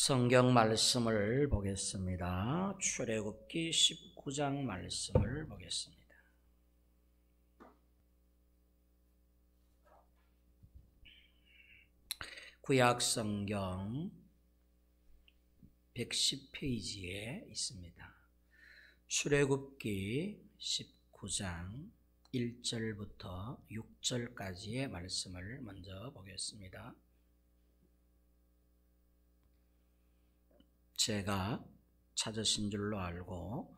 성경 말씀을 보겠습니다. 출애굽기 19장 말씀을 보겠습니다. 구약 성경 110페이지에 있습니다. 출애굽기 19장 1절부터 6절까지의 말씀을 먼저 보겠습니다. 제가 찾으신 줄로 알고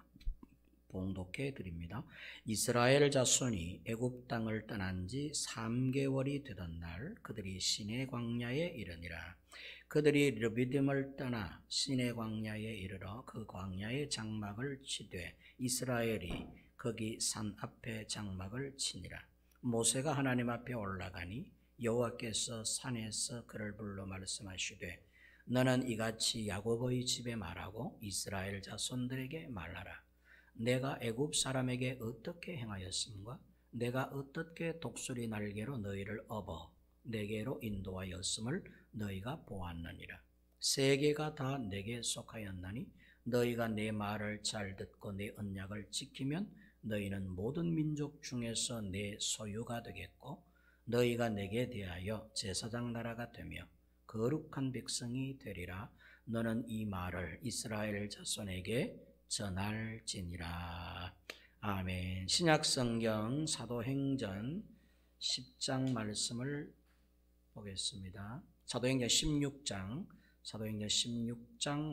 봉독해 드립니다. 이스라엘 자손이 애굽 땅을 떠난 지 3개월이 되던 날 그들이 시내 광야에 이르니라. 그들이 르비딤을 떠나 시내 광야에 이르러 그 광야의 장막을 치되 이스라엘이 거기 산 앞에 장막을 치니라. 모세가 하나님 앞에 올라가니 여호와께서 산에서 그를 불러 말씀하시되 너는 이같이 야곱의 집에 말하고 이스라엘 자손들에게 말하라. 내가 애굽 사람에게 어떻게 행하였음과 내가 어떻게 독수리 날개로 너희를 업어 내게로 인도하였음을 너희가 보았느니라. 세계가 다 내게 속하였나니 너희가 내 말을 잘 듣고 내 언약을 지키면 너희는 모든 민족 중에서 내 소유가 되겠고 너희가 내게 대하여 제사장 나라가 되며 거룩한 백성이 되리라. 너는 이 말을 이스라엘 자손에게 전할지니라. 아멘. 신약성경 사도행전 10장 말씀을 보겠습니다. 사도행전 16장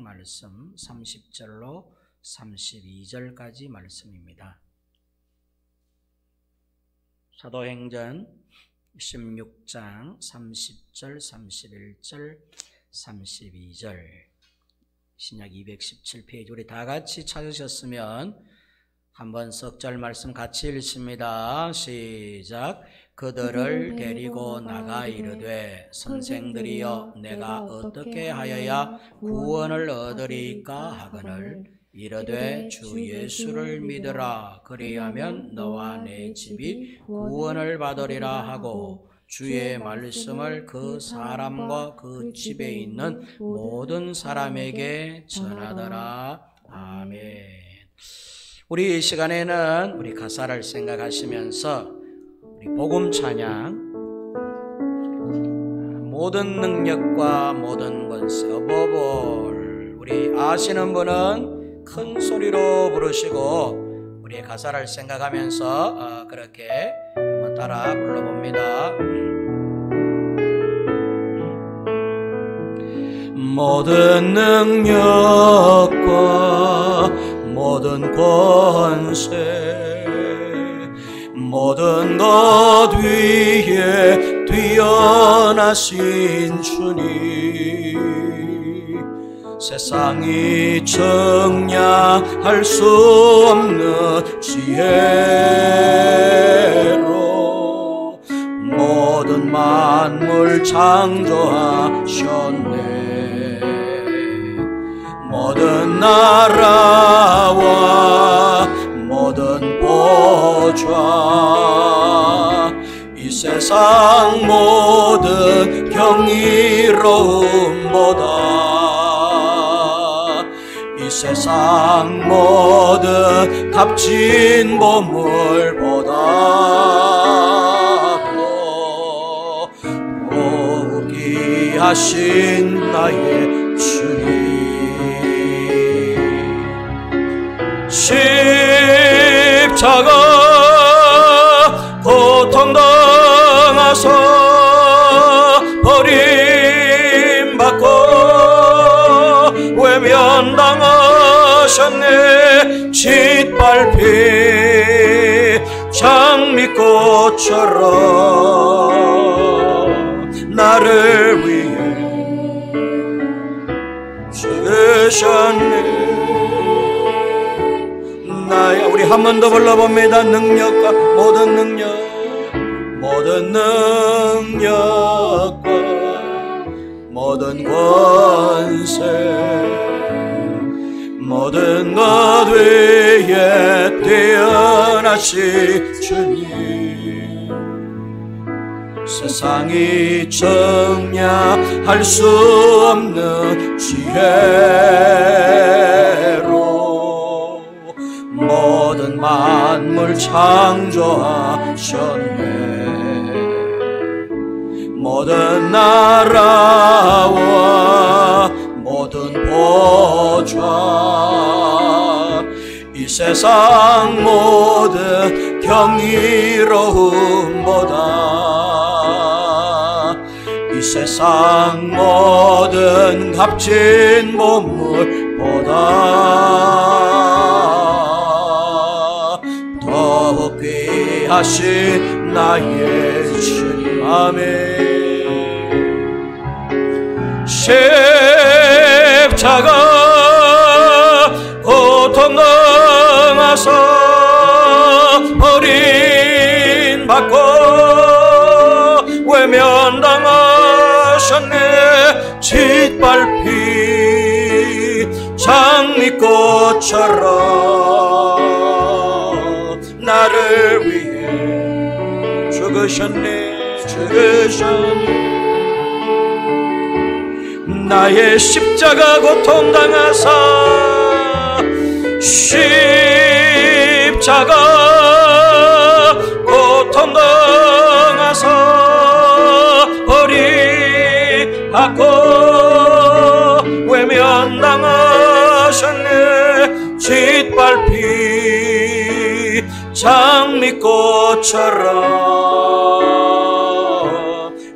말씀 30절로 32절까지 말씀입니다. 사도행전 16장 30절, 31절, 32절 신약 217페이지 우리 다 같이 찾으셨으면 한번 석절 말씀 같이 읽습니다. 시작. 그들을 데리고 나가 이르되 선생들이여 내가 어떻게 하여야 구원을 얻으리까 하거늘 이르되 주 예수를 믿으라. 그리하면 너와 내 집이 구원을 받으리라 하고 주의 말씀을 그 사람과 그 집에 있는 모든 사람에게 전하더라. 아멘. 우리 이 시간에는 우리 가사를 생각하시면서 우리 복음 찬양 모든 능력과 모든 권세 어버볼 우리 아시는 분은 큰 소리로 부르시고 우리의 가사를 생각하면서 그렇게 한번 따라 불러봅니다. 모든 능력과 모든 권세 모든 것 위에 뛰어나신 주님 세상이 정량할 수 없는 지혜로 모든 만물 창조하셨네. 모든 나라와 모든 보좌 이 세상 모든 경이로움보다 이 세상 모든 값진 보물보다도 포기하신 나의 주님 십자가 고통당하사 버림받고 외면당하셨네. 짓밟힌 장미꽃처럼 나를 위해 죽으셨네. 나야 우리 한 번 더 불러봅니다. 능력과 모든 능력 모든 능력과 모든 권세 모든 것 위에 뛰어나신 주님 세상이 정량할 수 없는 지혜로 모든 만물 창조하셨네. 모든 나라와 모든 보좌 이 세상 모든 경이로움보다 이 세상 모든 값진 보물보다 더욱 귀하신 나의 주님. 아멘. 십자가 고통 당하사 버림받고 외면당하셨네. 짓밟힌 장미꽃처럼 나를 위해 죽으셨네. 죽으셨네. 나의 십자가 고통 당하사 십자가 고통 당하사 버림받고 외면당하셨네. 짓밟힌 장미꽃처럼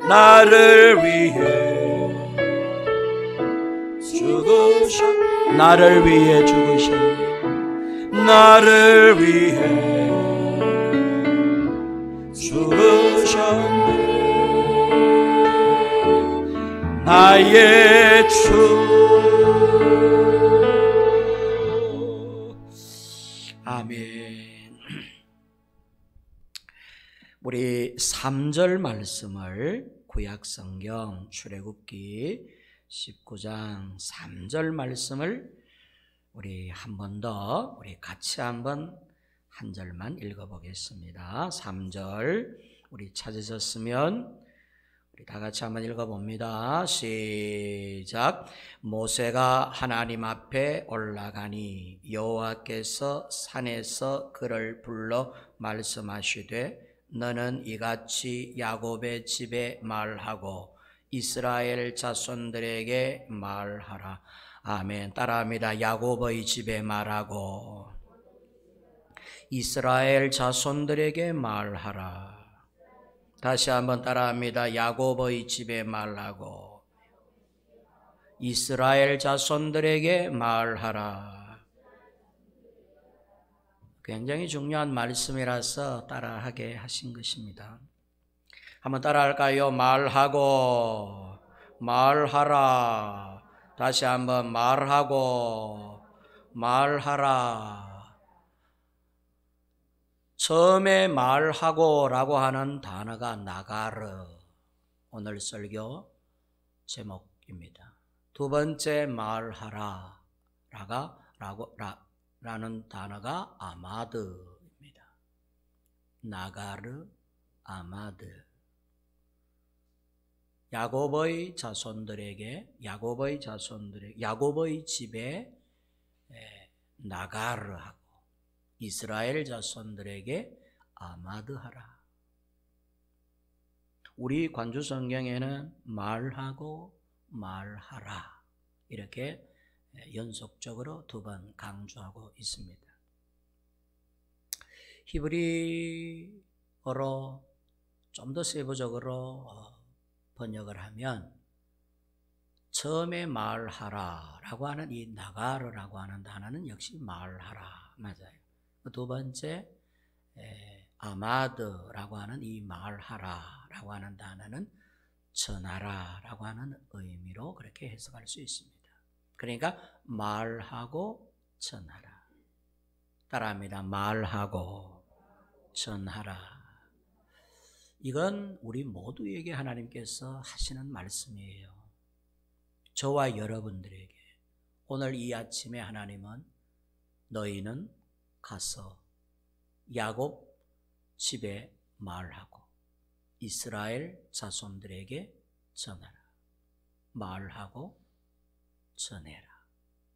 나를 위해 나를 위해 죽으셨네. 나를 위해 죽으셨네. 나의 주. 아멘. 우리 3절 말씀을 구약성경 출애굽기 19장 3절 말씀을 우리 한 번 더 우리 같이 한번 한 절만 읽어보겠습니다. 3절 우리 찾으셨으면 우리 다 같이 한번 읽어봅니다. 시작. 모세가 하나님 앞에 올라가니 여호와께서 산에서 그를 불러 말씀하시되 너는 이같이 야곱의 집에 말하고 이스라엘 자손들에게 말하라. 아멘. 따라합니다. 야곱의 집에 말하고 이스라엘 자손들에게 말하라. 다시 한번 따라합니다. 야곱의 집에 말하고 이스라엘 자손들에게 말하라. 굉장히 중요한 말씀이라서 따라하게 하신 것입니다. 한번 따라할까요? 말하고 말하라. 다시 한번 말하고 말하라. 처음에 말하고라고 하는 단어가 나가르, 오늘 설교 제목입니다. 두 번째 말하라 라는 단어가 아마드입니다. 나가르, 아마드. 야곱의 집에 나가르하고 이스라엘 자손들에게 아마드하라. 우리 관주 성경에는 말하고 말하라 이렇게 연속적으로 두 번 강조하고 있습니다. 히브리어로 좀 더 세부적으로 번역을 하면 처음에 말하라라고 하는 이 나가르라고 하는 단어는 역시 말하라 맞아요. 두 번째 아마드라고 하는 이 말하라라고 하는 단어는 전하라라고 하는 의미로 그렇게 해석할 수 있습니다. 그러니까 말하고 전하라. 따라합니다. 말하고 전하라. 이건 우리 모두에게 하나님께서 하시는 말씀이에요. 저와 여러분들에게 오늘 이 아침에 하나님은 너희는 가서 야곱 집에 말하고 이스라엘 자손들에게 전하라. 말하고 전해라.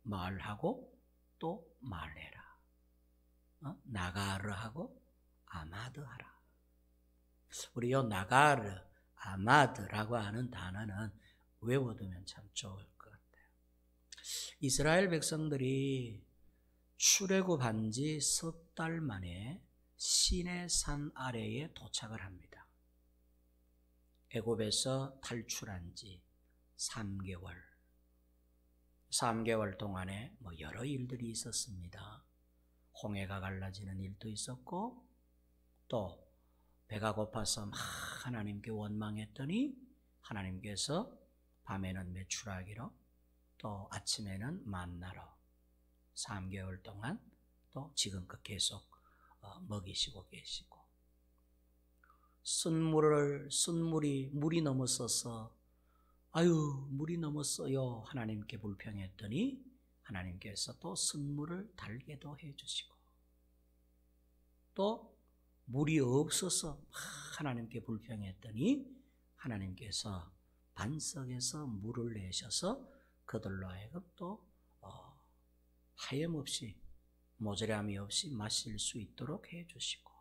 말하고 또 말해라. 나가르하고 아마드하라. 우리 요 나가르, 아마드라고 하는 단어는 외워두면 참 좋을 것 같아요. 이스라엘 백성들이 출애굽한 지 석 달 만에 시내 산 아래에 도착을 합니다. 애굽에서 탈출한 지 3개월. 3개월 동안에 여러 일들이 있었습니다. 홍해가 갈라지는 일도 있었고, 또 배가 고파서 막 하나님께 원망했더니 하나님께서 밤에는 메추라기로, 또 아침에는 만나로 3개월 동안 또 지금껏 계속 먹이시고 계시고, 물이 넘었어서 물이 넘었어요 하나님께 불평했더니 하나님께서 또 쓴물을 달게도 해주시고, 또 물이 없어서 하나님께 불평했더니 하나님께서 반석에서 물을 내셔서 그들로 하여금 또 하염없이, 모자람이 없이 마실 수 있도록 해주시고,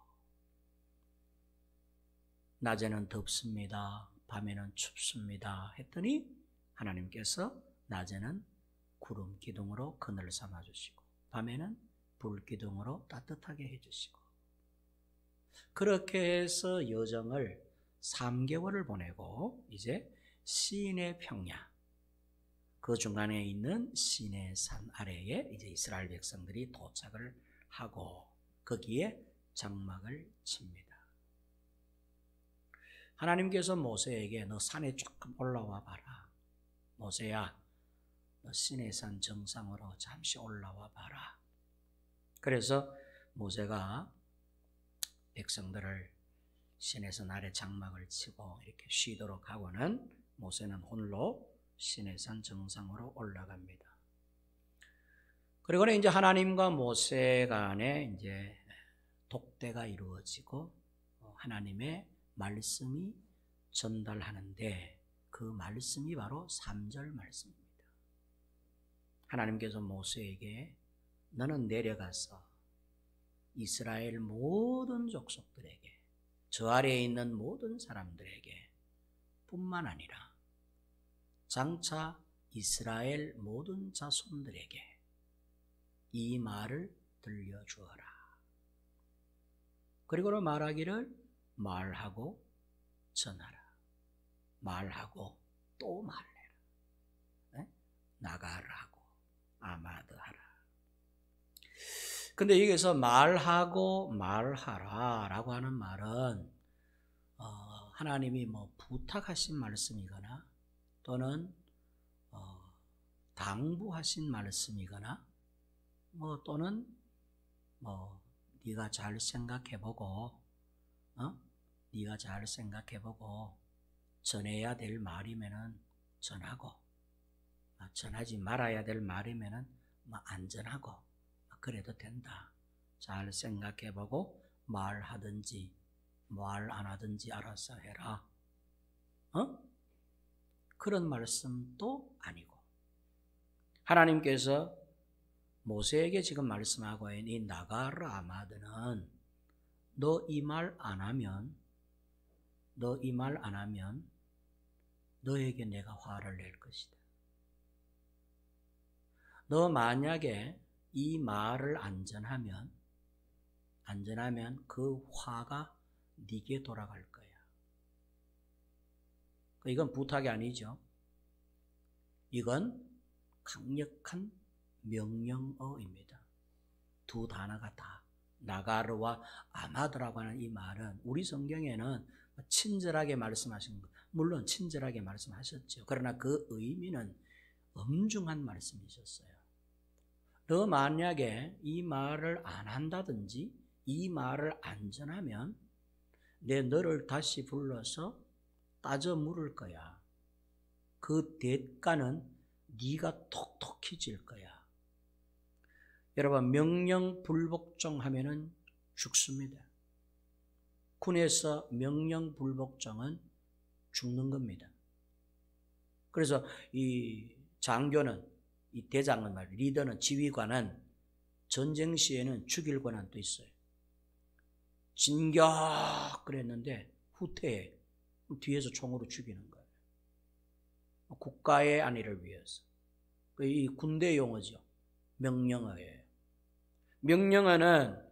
낮에는 덥습니다, 밤에는 춥습니다 했더니 하나님께서 낮에는 구름 기둥으로 그늘 삼아주시고, 밤에는 불 기둥으로 따뜻하게 해주시고, 그렇게 해서 여정을 3개월을 보내고 이제 시내 평야, 그 중간에 있는 시내 산 아래에 이제 이스라엘 백성들이 도착을 하고 거기에 장막을 칩니다. 하나님께서 모세에게 너 산에 조금 올라와 봐라. 모세야, 너 시내산 정상으로 잠시 올라와 봐라. 그래서 모세가 백성들을 시내산 아래 장막을 치고 이렇게 쉬도록 하고는 모세는 홀로 시내산 정상으로 올라갑니다. 그리고는 이제 하나님과 모세 간에 이제 독대가 이루어지고 하나님의 말씀이 전달하는데, 그 말씀이 바로 3절 말씀입니다. 하나님께서 모세에게 너는 내려가서 이스라엘 모든 족속들에게, 저 아래에 있는 모든 사람들에게 뿐만 아니라 장차 이스라엘 모든 자손들에게 이 말을 들려주어라. 그리고는 말하기를 말하고 전하라. 말하고 또 말해라. 네? 나가라고 아마드하라. 근데 여기서 말하고 말하라 라고 하는 말은 하나님이 부탁하신 말씀이거나 또는 당부하신 말씀이거나 또는 네가 잘 생각해보고 네가 잘 생각해보고 전해야 될 말이면은 전하고, 전하지 말아야 될 말이면은 안 전하고 그래도 된다. 잘 생각해보고 말하든지 말 안 하든지 알아서 해라. 그런 말씀도 아니고, 하나님께서 모세에게 지금 말씀하고 있는 이 나가라 아마드는 너 이 말 안 하면 너에게 내가 화를 낼 것이다. 너 만약에 이 말을 안 전하면 그 화가 네게 돌아갈 거야. 이건 부탁이 아니죠. 이건 강력한 명령어입니다. 두 단어가 다, 나가르와 아마드라고 하는 이 말은 우리 성경에는 친절하게 말씀하신 것, 물론 친절하게 말씀하셨죠. 그러나 그 의미는 엄중한 말씀이셨어요. 너 만약에 이 말을 안 한다든지 이 말을 안 전하면 내 너를 다시 불러서 따져 물을 거야. 그 대가는 네가 톡톡히 질 거야. 여러분, 명령 불복종하면은 죽습니다. 군에서 명령 불복종은 죽는 겁니다. 그래서 이 장교는, 이 대장은 말이에요, 리더는, 지휘관은 전쟁 시에는 죽일 권한도 있어요. 진격 그랬는데 후퇴해. 뒤에서 총으로 죽이는 거예요. 국가의 안위를 위해서. 이 군대 용어죠. 명령어예요. 명령어는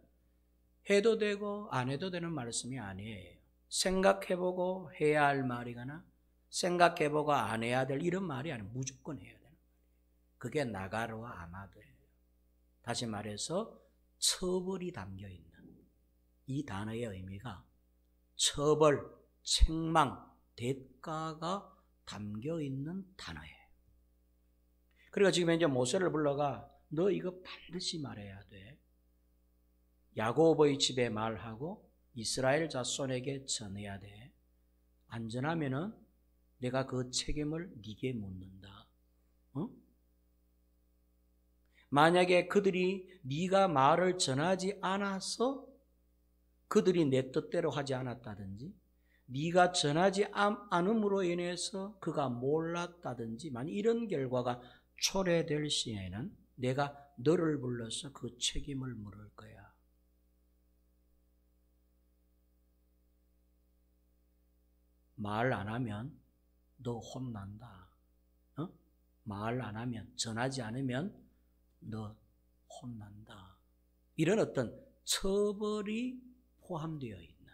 해도 되고 안 해도 되는 말씀이 아니에요. 생각해보고 해야 할 말이거나 생각해보고 안 해야 될 이런 말이 아니에요. 무조건 해야 되는 말이에요. 그게 나가르와 아마드예요. 다시 말해서 처벌이 담겨있는 이 단어의 의미가 처벌, 책망, 대가가 담겨있는 단어예요. 그러니까 지금 이제 모세를 불러가 너 이거 반드시 말해야 돼. 야고보의 집에 말하고 이스라엘 자손에게 전해야 돼. 안전하면은 내가 그 책임을 네게 묻는다. 어? 만약에 그들이 네가 말을 전하지 않아서 그들이 내 뜻대로 하지 않았다든지 네가 전하지 않음으로 인해서 그가 몰랐다든지 만약 이런 결과가 초래될 시에는 내가 너를 불러서 그 책임을 물을 거야. 말 안 하면 너 혼난다. 어? 말 안 하면, 전하지 않으면 너 혼난다. 이런 어떤 처벌이 포함되어 있는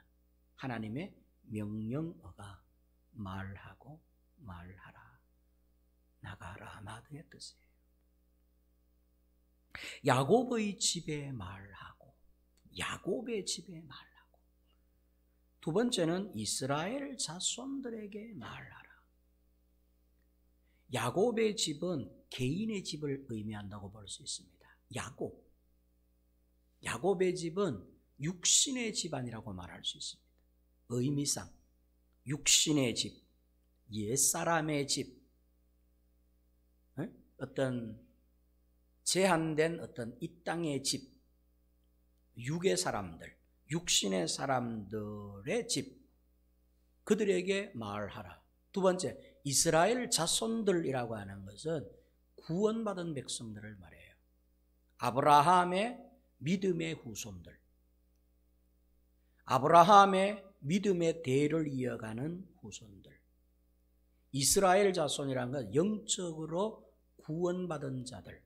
하나님의 명령어가 말하고 말하라, 나가라 아마드의 뜻이에요. 야곱의 집에 말하고, 야곱의 집에 말하고. 두 번째는 이스라엘 자손들에게 말하라. 야곱의 집은 개인의 집을 의미한다고 볼 수 있습니다. 야곱의 집은 육신의 집안이라고 말할 수 있습니다. 의미상 육신의 집, 옛사람의 집, 어떤 제한된 어떤 이 땅의 집, 육의 사람들, 육신의 사람들의 집, 그들에게 말하라. 두 번째, 이스라엘 자손들이라고 하는 것은 구원받은 백성들을 말해요. 아브라함의 믿음의 후손들, 아브라함의 믿음의 대를 이어가는 후손들. 이스라엘 자손이라는 건 영적으로 구원받은 자들.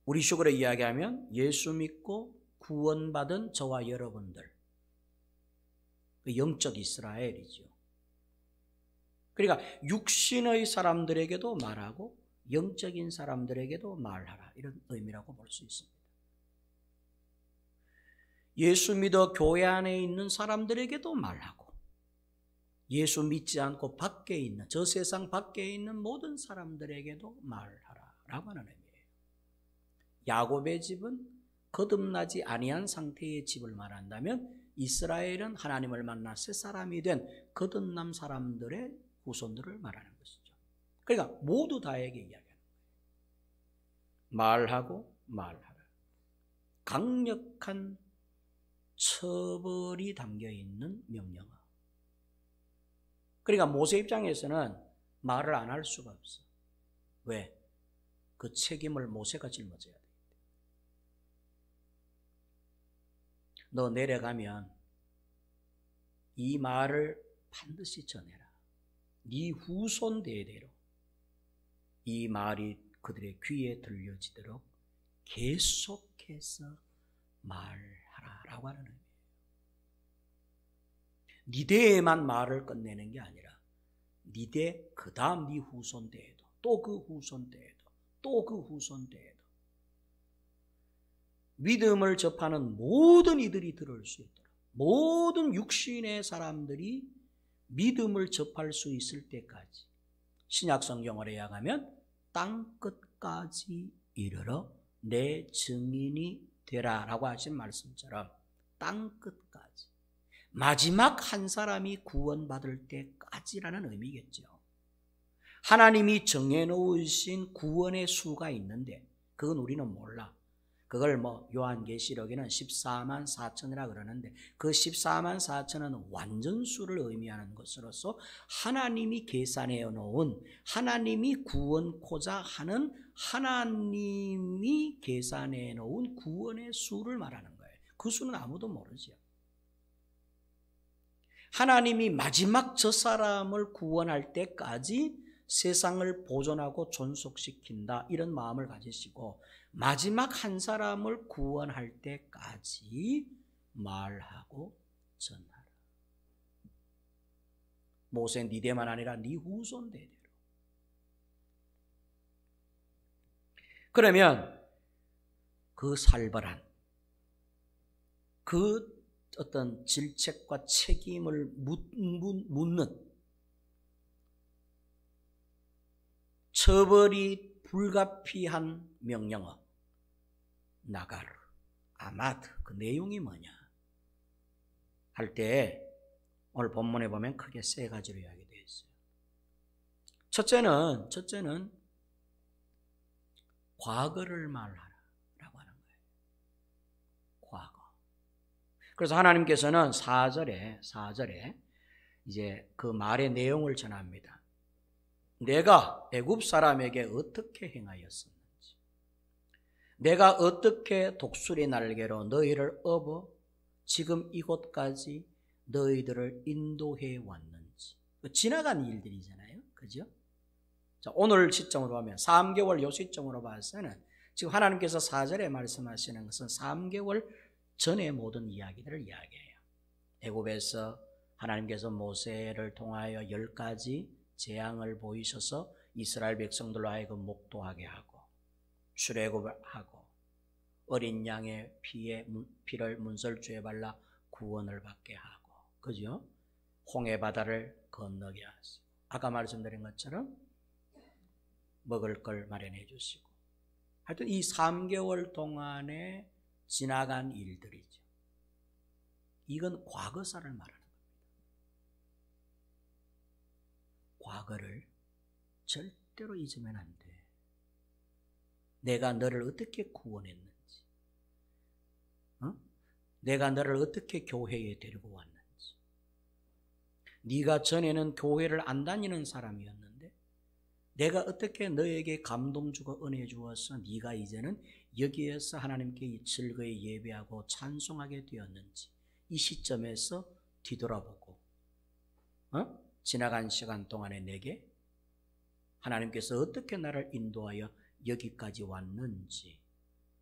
우리 식으로 이야기하면 예수 믿고 구원받은 저와 여러분들, 영적 이스라엘이죠. 그러니까 육신의 사람들에게도 말하고 영적인 사람들에게도 말하라, 이런 의미라고 볼 수 있습니다. 예수 믿어 교회 안에 있는 사람들에게도 말하고 예수 믿지 않고 밖에 있는, 저 세상 밖에 있는 모든 사람들에게도 말하라 라고 하는 의미예요. 야곱의 집은 거듭나지 아니한 상태의 집을 말한다면 이스라엘은 하나님을 만나 새 사람이 된 거듭남 사람들의 후손들을 말하는 것이죠. 그러니까 모두 다에게 이야기하는 거예요. 말하고 말하라. 강력한 처벌이 담겨있는 명령어. 그러니까 모세 입장에서는 말을 안 할 수가 없어. 왜? 그 책임을 모세가 짊어져야 돼. 너 내려가면 이 말을 반드시 전해라. 네 후손 대대로 이 말이 그들의 귀에 들려지도록 계속해서 말하라라고 하는 의미예요. 네 대에만 말을 끝내는 게 아니라 네 대, 그 다음 네 후손 대에도, 또 그 후손 대에도, 또 그 후손 대에도 믿음을 접하는 모든 이들이 들을 수 있도록, 모든 육신의 사람들이 믿음을 접할 수 있을 때까지, 신약 성경을 해야하면 땅 끝까지 이르러 내 증인이 되라 라고 하신 말씀처럼 땅 끝까지, 마지막 한 사람이 구원받을 때까지라는 의미겠죠. 하나님이 정해놓으신 구원의 수가 있는데 그건 우리는 몰라. 그걸 뭐 요한계시록에는 14만 4천이라 그러는데 그 14만 4천은 완전수를 의미하는 것으로서 하나님이 계산해 놓은, 하나님이 구원코자 하는, 하나님이 계산해 놓은 구원의 수를 말하는 거예요. 그 수는 아무도 모르죠. 하나님이 마지막 저 사람을 구원할 때까지 세상을 보존하고 존속시킨다, 이런 마음을 가지시고 마지막 한 사람을 구원할 때까지 말하고 전하라. 모세 니대만 아니라 네 후손 대대로. 그러면 그 살벌한 그 어떤 질책과 책임을 묻는, 처벌이 불가피한 명령어 나가르 아마드, 그 내용이 뭐냐 할 때 오늘 본문에 보면 크게 세 가지로 이야기되어 있어요. 첫째는 과거를 말하라라고 하는 거예요. 과거. 그래서 하나님께서는 4절에 이제 그 말의 내용을 전합니다. 내가 애굽 사람에게 어떻게 행하였었는지, 내가 어떻게 독수리 날개로 너희를 업어 지금 이곳까지 너희들을 인도해 왔는지. 지나간 일들이잖아요, 그죠? 자, 오늘 시점으로 보면 3개월 요 시점으로 봐서는 지금 하나님께서 4절에 말씀하시는 것은 3개월 전의 모든 이야기들을 이야기해요. 애굽에서 하나님께서 모세를 통하여 10가지 재앙을 보이셔서 이스라엘 백성들로 하여금 목도하게 하고 출애굽을 하고 어린 양의 피를 문설주에 발라 구원을 받게 하고, 그죠? 홍해 바다를 건너게 하시고, 아까 말씀드린 것처럼 먹을 걸 마련해 주시고, 하여튼 이 3개월 동안에 지나간 일들이죠. 이건 과거사를 말하는 겁니다. 과거를 절대로 잊으면 안 돼. 내가 너를 어떻게 구원했는지, 내가 너를 어떻게 교회에 데리고 왔는지. 네가 전에는 교회를 안 다니는 사람이었는데 내가 어떻게 너에게 감동 주고 은혜 주어서 네가 이제는 여기에서 하나님께 즐거이 예배하고 찬송하게 되었는지, 이 시점에서 뒤돌아보고 지나간 시간 동안에 내게 하나님께서 어떻게 나를 인도하여 여기까지 왔는지,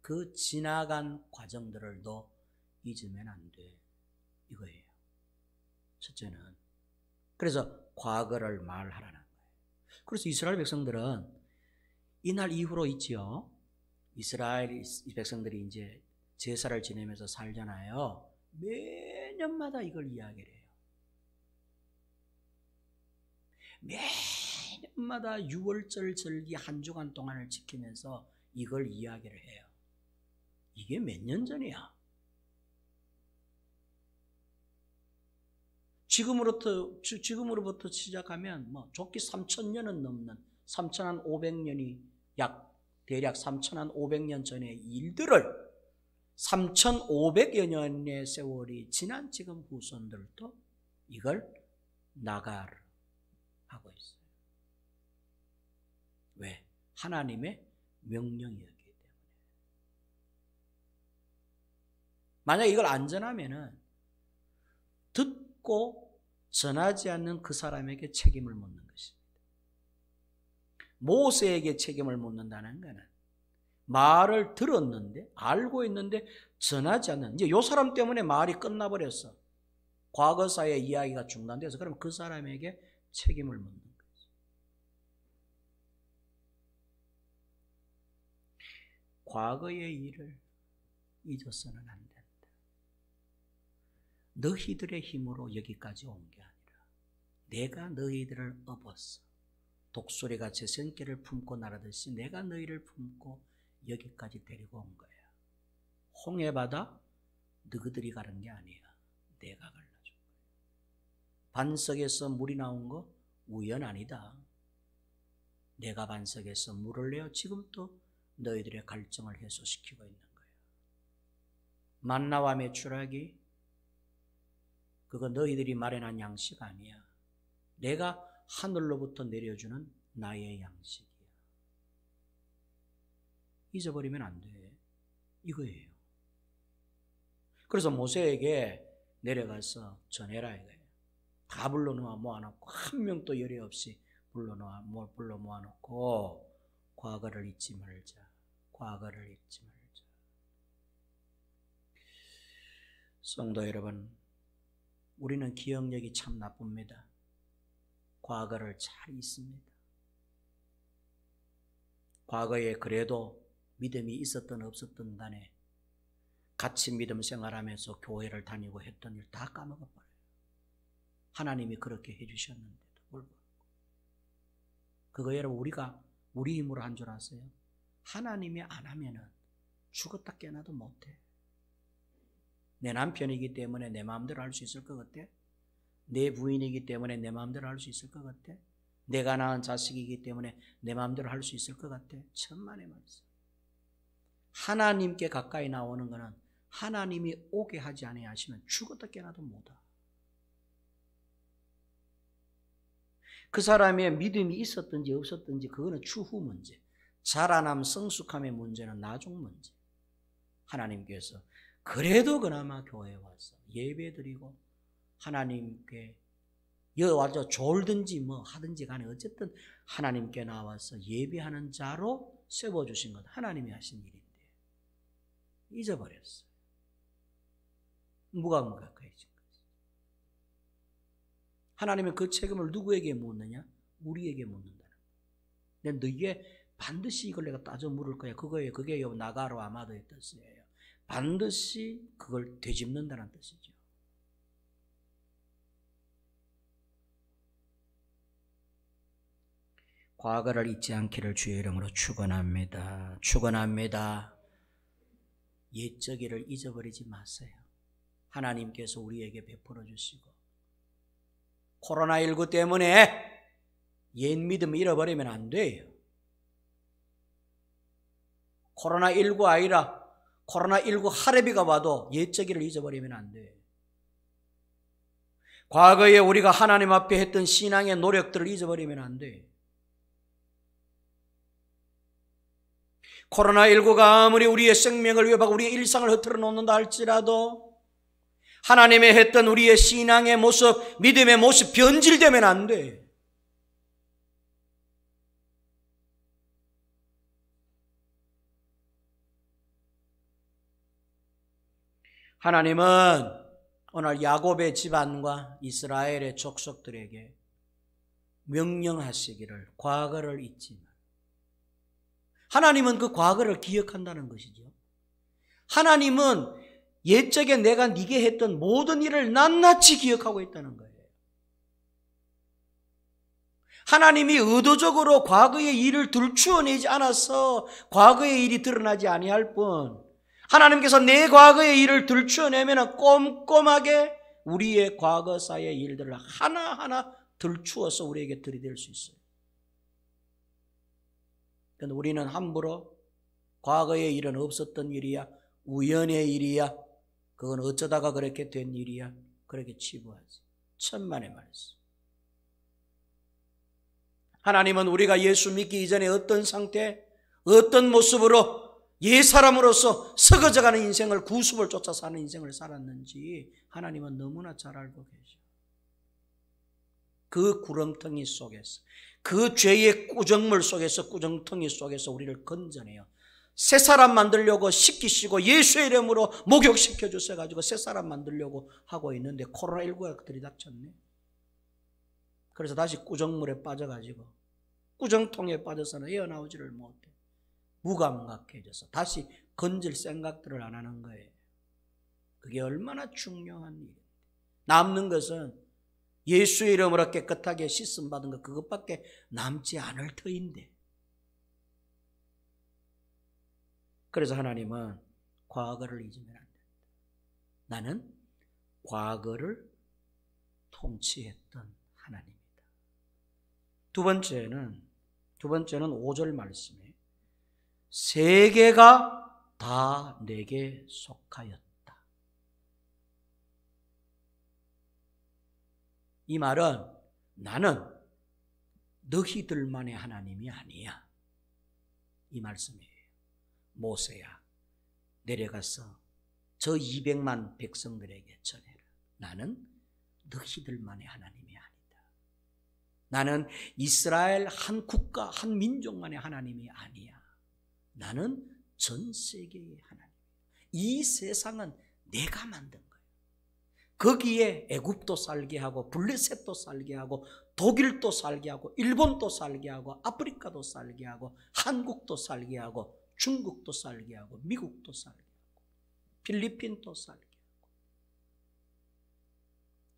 그 지나간 과정들을 너 잊으면 안 돼, 이거예요. 첫째는 그래서 과거를 말하라는 거예요. 그래서 이스라엘 백성들은 이날 이후로 있지요. 이스라엘 백성들이 이제 제사를 지내면서 살잖아요. 매년마다 이걸 이야기를 해요. 매년마다 6월절 절기 한 주간 동안을 지키면서 이걸 이야기를 해요. 이게 몇 년 전이야. 지금으로부터 시작하면 뭐 좋게 3,000년은 넘는 3,500년이 대략 3,500년 전의 일들을 3,500여 년의 세월이 지난 지금 후손들도 이걸 나가르 하고 있어요. 왜? 하나님의 명령이었기 때문에. 만약 이걸 안 전하면은 듣고 전하지 않는 그 사람에게 책임을 묻는 것입니다. 모세에게 책임을 묻는다는 것은 말을 들었는데, 알고 있는데 전하지 않는, 이제 요 사람 때문에 말이 끝나버렸어. 과거사의 이야기가 중단돼서, 그럼 그 사람에게 책임을 묻는 거죠. 과거의 일을 잊어서는 안 된다. 너희들의 힘으로 여기까지 온 게 아니라 내가 너희들을 업었어. 독수리가 제 생기를 품고 날아듯이 내가 너희를 품고 여기까지 데리고 온 거야. 홍해바다 너희들이 가는 게 아니야. 내가 갈라준 거야. 반석에서 물이 나온 거 우연 아니다. 내가 반석에서 물을 내어 지금 또 너희들의 갈증을 해소시키고 있는 거야. 만나와 메추라기 그거 너희들이 마련한 양식 아니야. 내가 하늘로부터 내려주는 나의 양식이야. 잊어버리면 안 돼. 이거예요. 그래서 모세에게 내려가서 전해라 이거예요. 다 불러놓아 모아놓고 한 명도 열애 없이 불러 모아놓고 과거를 잊지 말자. 과거를 잊지 말자. 성도 여러분, 우리는 기억력이 참 나쁩니다. 과거를 잘 잊습니다. 과거에 그래도 믿음이 있었든 없었든 간에 같이 믿음 생활하면서 교회를 다니고 했던 일 다 까먹어버려요. 하나님이 그렇게 해주셨는데도 불구하고. 그거 여러분 우리가 우리 힘으로 한 줄 아세요? 하나님이 안 하면은 죽었다 깨어나도 못해. 내 남편이기 때문에 내 마음대로 할 수 있을 것 같아? 내 부인이기 때문에 내 마음대로 할 수 있을 것 같아? 내가 낳은 자식이기 때문에 내 마음대로 할 수 있을 것 같아? 천만의 말씀. 하나님께 가까이 나오는 것은 하나님이 오게 하지 아니하시면 죽었다 깨어나도 못하. 그 사람의 믿음이 있었든지 없었든지 그거는 추후 문제. 자라남 성숙함의 문제는 나중 문제. 하나님께서 그래도 그나마 교회에 와서 예배드리고 하나님께 와서 졸든지 뭐 하든지 간에 어쨌든 하나님께 나와서 예배하는 자로 세워주신 것 하나님이 하신 일인데 잊어버렸어요. 무감각해진 거죠. 하나님은 그 책임을 누구에게 묻느냐? 우리에게 묻는다는 거예요. 근데 너희에 반드시 이걸 내가 따져 물을 거야. 그게 나가로 아마도의 뜻이에요. 반드시 그걸 되짚는다는 뜻이죠. 과거를 잊지 않기를 주의 이름으로 축원합니다. 축원합니다. 옛적 일을 잊어버리지 마세요. 하나님께서 우리에게 베풀어 주시고 코로나19 때문에 옛 믿음 잃어버리면 안 돼요. 코로나19 아니라 코로나19 할애비가 와도 옛적 일을 잊어버리면 안 돼요. 과거에 우리가 하나님 앞에 했던 신앙의 노력들을 잊어버리면 안 돼요. 코로나19가 아무리 우리의 생명을 위협하고 우리의 일상을 흐트러 놓는다 할지라도 하나님의 했던 우리의 신앙의 모습, 믿음의 모습 변질되면 안 돼. 하나님은 오늘 야곱의 집안과 이스라엘의 족속들에게 명령하시기를 과거를 잊지 마. 하나님은 그 과거를 기억한다는 것이죠. 하나님은 옛적에 내가 네게 했던 모든 일을 낱낱이 기억하고 있다는 거예요. 하나님이 의도적으로 과거의 일을 들추어내지 않아서 과거의 일이 드러나지 아니할 뿐 하나님께서 내 과거의 일을 들추어내면 꼼꼼하게 우리의 과거사의 일들을 하나하나 들추어서 우리에게 들이댈 수 있어요. 그런데 우리는 함부로 과거의 일은 없었던 일이야, 우연의 일이야, 그건 어쩌다가 그렇게 된 일이야, 그렇게 치부하지. 천만의 말씀. 하나님은 우리가 예수 믿기 이전에 어떤 상태, 어떤 모습으로 옛사람으로서 썩어져가는 인생을, 구습을 쫓아 사는 인생을 살았는지 하나님은 너무나 잘 알고 계셔. 그 구렁텅이 속에서, 그 죄의 꾸정물 속에서, 꾸정텅이 속에서 우리를 건져내요. 새 사람 만들려고 시키시고 예수의 이름으로 목욕시켜 주셔가지고 새 사람 만들려고 하고 있는데 코로나19가 들이닥쳤네. 그래서 다시 꾸정물에 빠져가지고 꾸정통에 빠져서는 헤어나오지를 못해. 무감각해져서 다시 건질 생각들을 안 하는 거예요. 그게 얼마나 중요한 일인데. 남는 것은 예수의 이름으로 깨끗하게 씻음 받은 것, 그것밖에 남지 않을 터인데. 그래서 하나님은 과거를 잊으면 안 된다. 나는 과거를 통치했던 하나님이다. 두 번째는 5절 말씀에 세계가 다 내게 속하였다. 이 말은 나는 너희들만의 하나님이 아니야, 이 말씀이에요. 모세야, 내려가서 저 200만 백성들에게 전해라. 나는 너희들만의 하나님이 아니다. 나는 이스라엘 한 국가 한 민족만의 하나님이 아니야. 나는 전 세계의 하나님. 이 세상은 내가 만든 거예요. 거기에 애굽도 살게 하고 블레셋도 살게 하고 독일도 살게 하고 일본도 살게 하고 아프리카도 살게 하고 한국도 살게 하고 중국도 살게 하고 미국도 살게 하고 필리핀도 살게 하고,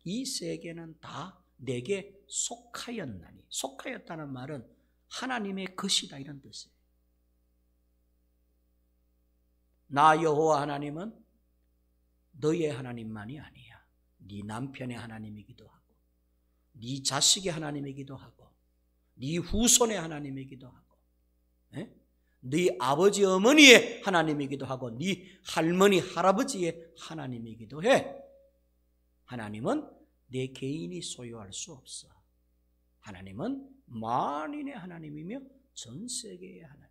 이 세계는 다 내게 속하였나니, 속하였다는 말은 하나님의 것이다 이런 뜻이에요. 나 여호와 하나님은 너의 하나님만이 아니야. 네 남편의 하나님이기도 하고 네 자식의 하나님이기도 하고 네 후손의 하나님이기도 하고 네 아버지 어머니의 하나님이기도 하고 네 할머니 할아버지의 하나님이기도 해. 하나님은 내 개인이 소유할 수 없어. 하나님은 만인의 하나님이며 전 세계의 하나님.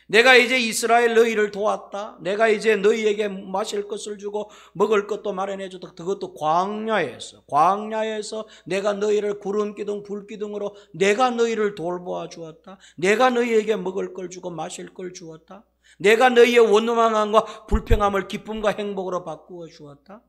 내가 이제 이스라엘 너희를 도왔다. 내가 이제 너희에게 마실 것을 주고 먹을 것도 마련해 줬다. 그것도 광야에서 내가 너희를 구름 기둥 불 기둥으로 내가 너희를 돌보아 주었다. 내가 너희에게 먹을 걸 주고 마실 걸 주었다. 내가 너희의 원망함과 불평함을 기쁨과 행복으로 바꾸어 주었다.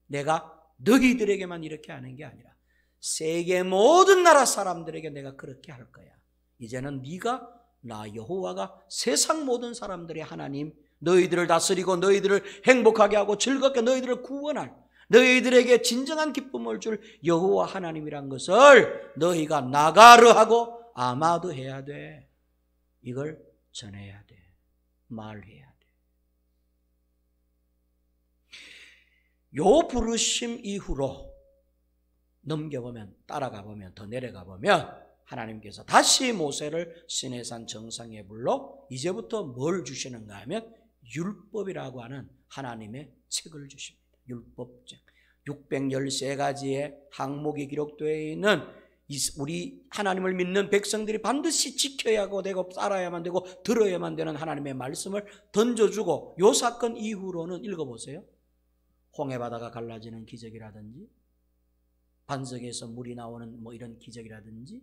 내가 너희들에게만 이렇게 하는 게 아니라 세계 모든 나라 사람들에게 내가 그렇게 할 거야. 이제는 네가 나 여호와가 세상 모든 사람들의 하나님, 너희들을 다스리고 너희들을 행복하게 하고 즐겁게 너희들을 구원할, 너희들에게 진정한 기쁨을 줄 여호와 하나님이란 것을 너희가 나가르 하고 아마도 해야 돼. 이걸 전해야 돼. 말해야 돼. 요 부르심 이후로 넘겨보면, 따라가 보면, 더 내려가 보면 하나님께서 다시 모세를 시내산 정상에 불러 이제부터 뭘 주시는가 하면 율법이라고 하는 하나님의 책을 주십니다. 율법책. 613가지의 항목이 기록되어 있는 우리 하나님을 믿는 백성들이 반드시 지켜야 되고 살아야만 되고 들어야만 되는 하나님의 말씀을 던져주고, 요 사건 이후로는 읽어보세요. 홍해바다가 갈라지는 기적이라든지 반석에서 물이 나오는 이런 기적이라든지,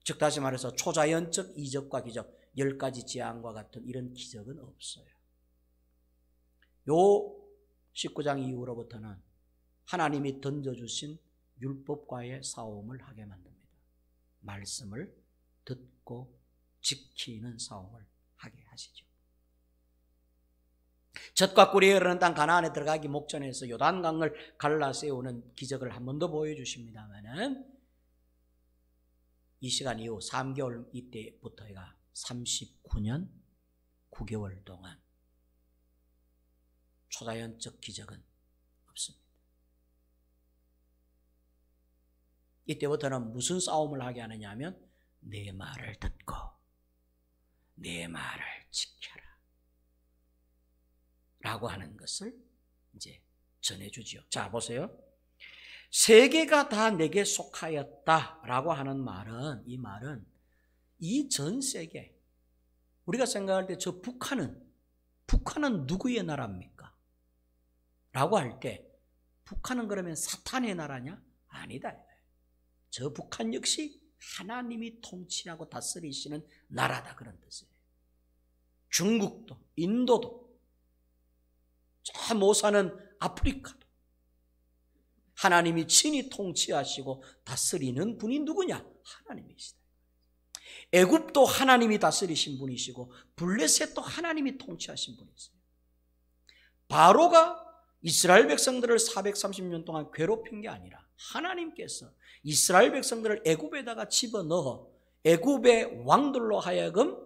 즉 다시 말해서 초자연적 이적과 기적 10가지 재앙과 같은 이런 기적은 없어요. 요 19장 이후로부터는 하나님이 던져주신 율법과의 싸움을 하게 만듭니다. 말씀을 듣고 지키는 싸움을 하게 하시죠. 젖과 꿀이 흐르는 땅 가나안에 들어가기 목전에서 요단강을 갈라 세우는 기적을 한 번 더 보여주십니다만은, 이 시간 이후 3개월 이때부터가 39년 9개월 동안 초자연적 기적은 없습니다. 이때부터는 무슨 싸움을 하게 하느냐 하면 내 말을 듣고 내 말을 지켜라 라고 하는 것을 이제 전해주지요. 자, 보세요. 세계가 다 내게 속하였다라고 하는 말은, 이 말은 이 전 세계, 우리가 생각할 때 저 북한은 누구의 나라입니까? 라고 할 때 북한은 그러면 사탄의 나라냐? 아니다. 저 북한 역시 하나님이 통치하고 다스리시는 나라다, 그런 뜻이에요. 중국도, 인도도, 저 못 사는 아프리카도 하나님이 친히 통치하시고 다스리는 분이 누구냐? 하나님이시다. 애굽도 하나님이 다스리신 분이시고 블레셋도 하나님이 통치하신 분이세요. 바로가 이스라엘 백성들을 430년 동안 괴롭힌 게 아니라 하나님께서 이스라엘 백성들을 애굽에다가 집어넣어 애굽의 왕들로 하여금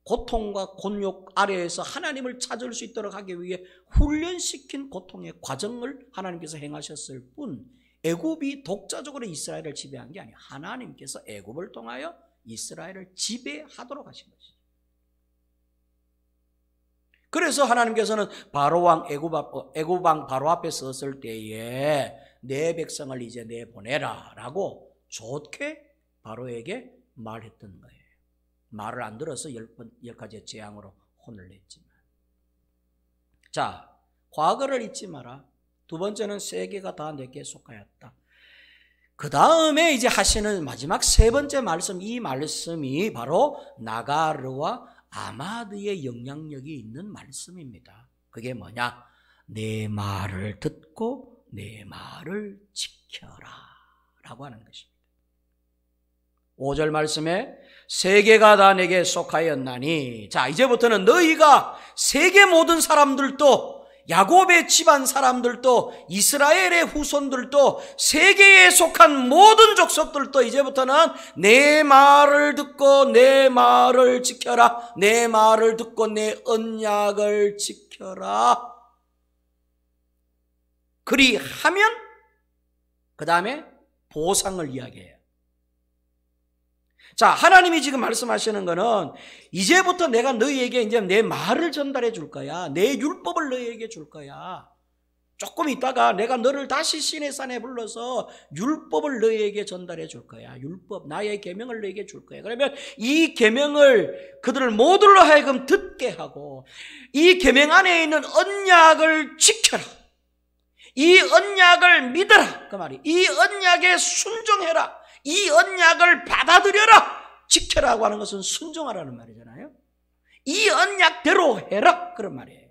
고통과 곤욕 아래에서 하나님을 찾을 수 있도록 하기 위해 훈련시킨 고통의 과정을 하나님께서 행하셨을 뿐, 애굽이 독자적으로 이스라엘을 지배한 게 아니에요. 하나님께서 애굽을 통하여 이스라엘을 지배하도록 하신 것이죠. 그래서 하나님께서는 바로왕 애굽왕 바로 앞에 섰을 때에 내 백성을 이제 내보내라 라고 좋게 바로에게 말했던 거예요. 말을 안 들어서 10가지의 재앙으로 혼을 냈지만. 자, 과거를 잊지 마라. 두 번째는 세계가 다 내게 속하였다. 그 다음에 이제 하시는 마지막 세 번째 말씀, 이 말씀이 바로 나가르와 아마드의 영향력이 있는 말씀입니다. 그게 뭐냐? 내 말을 듣고 내 말을 지켜라 라고 하는 것입니다. 5절 말씀에 세계가 다 내게 속하였나니, 자, 이제부터는 너희가 세계 모든 사람들도, 야곱의 집안 사람들도, 이스라엘의 후손들도, 세계에 속한 모든 족속들도 이제부터는 내 말을 듣고 내 말을 지켜라. 내 말을 듣고 내 언약을 지켜라. 그리하면 그 다음에 보상을 이야기해요. 자, 하나님이 지금 말씀하시는 거는 이제부터 내가 너희에게 이제 내 말을 전달해 줄 거야. 내 율법을 너희에게 줄 거야. 조금 있다가 내가 너를 다시 시내산에 불러서 율법을 너희에게 전달해 줄 거야. 율법, 나의 계명을 너희에게 줄 거야. 그러면 이 계명을 그들을 모두로 하여금 듣게 하고 이 계명 안에 있는 언약을 지켜라. 이 언약을 믿어라. 그 말이, 이 언약에 순종해라. 이 언약을 받아들여라. 지켜라고 하는 것은 순종하라는 말이잖아요. 이 언약대로 해라 그런 말이에요.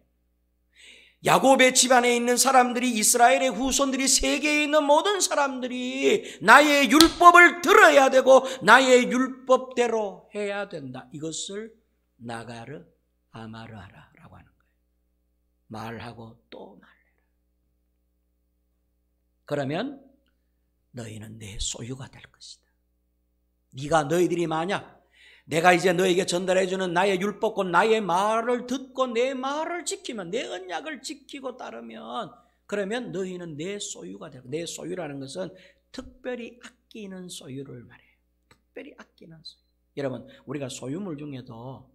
야곱의 집안에 있는 사람들이, 이스라엘의 후손들이, 세계에 있는 모든 사람들이 나의 율법을 들어야 되고 나의 율법대로 해야 된다. 이것을 나가르 아마르하라 라고 하는 거예요. 말하고 또 말해라. 그러면 너희는 내 소유가 될 것이다. 너희들이 만약 내가 이제 너에게 전달해주는 나의 율법, 곧 나의 말을 듣고 내 말을 지키면, 내 언약을 지키고 따르면, 그러면 너희는 내 소유가 되고, 내 소유라는 것은 특별히 아끼는 소유를 말해요. 특별히 아끼는 소유. 여러분, 우리가 소유물 중에도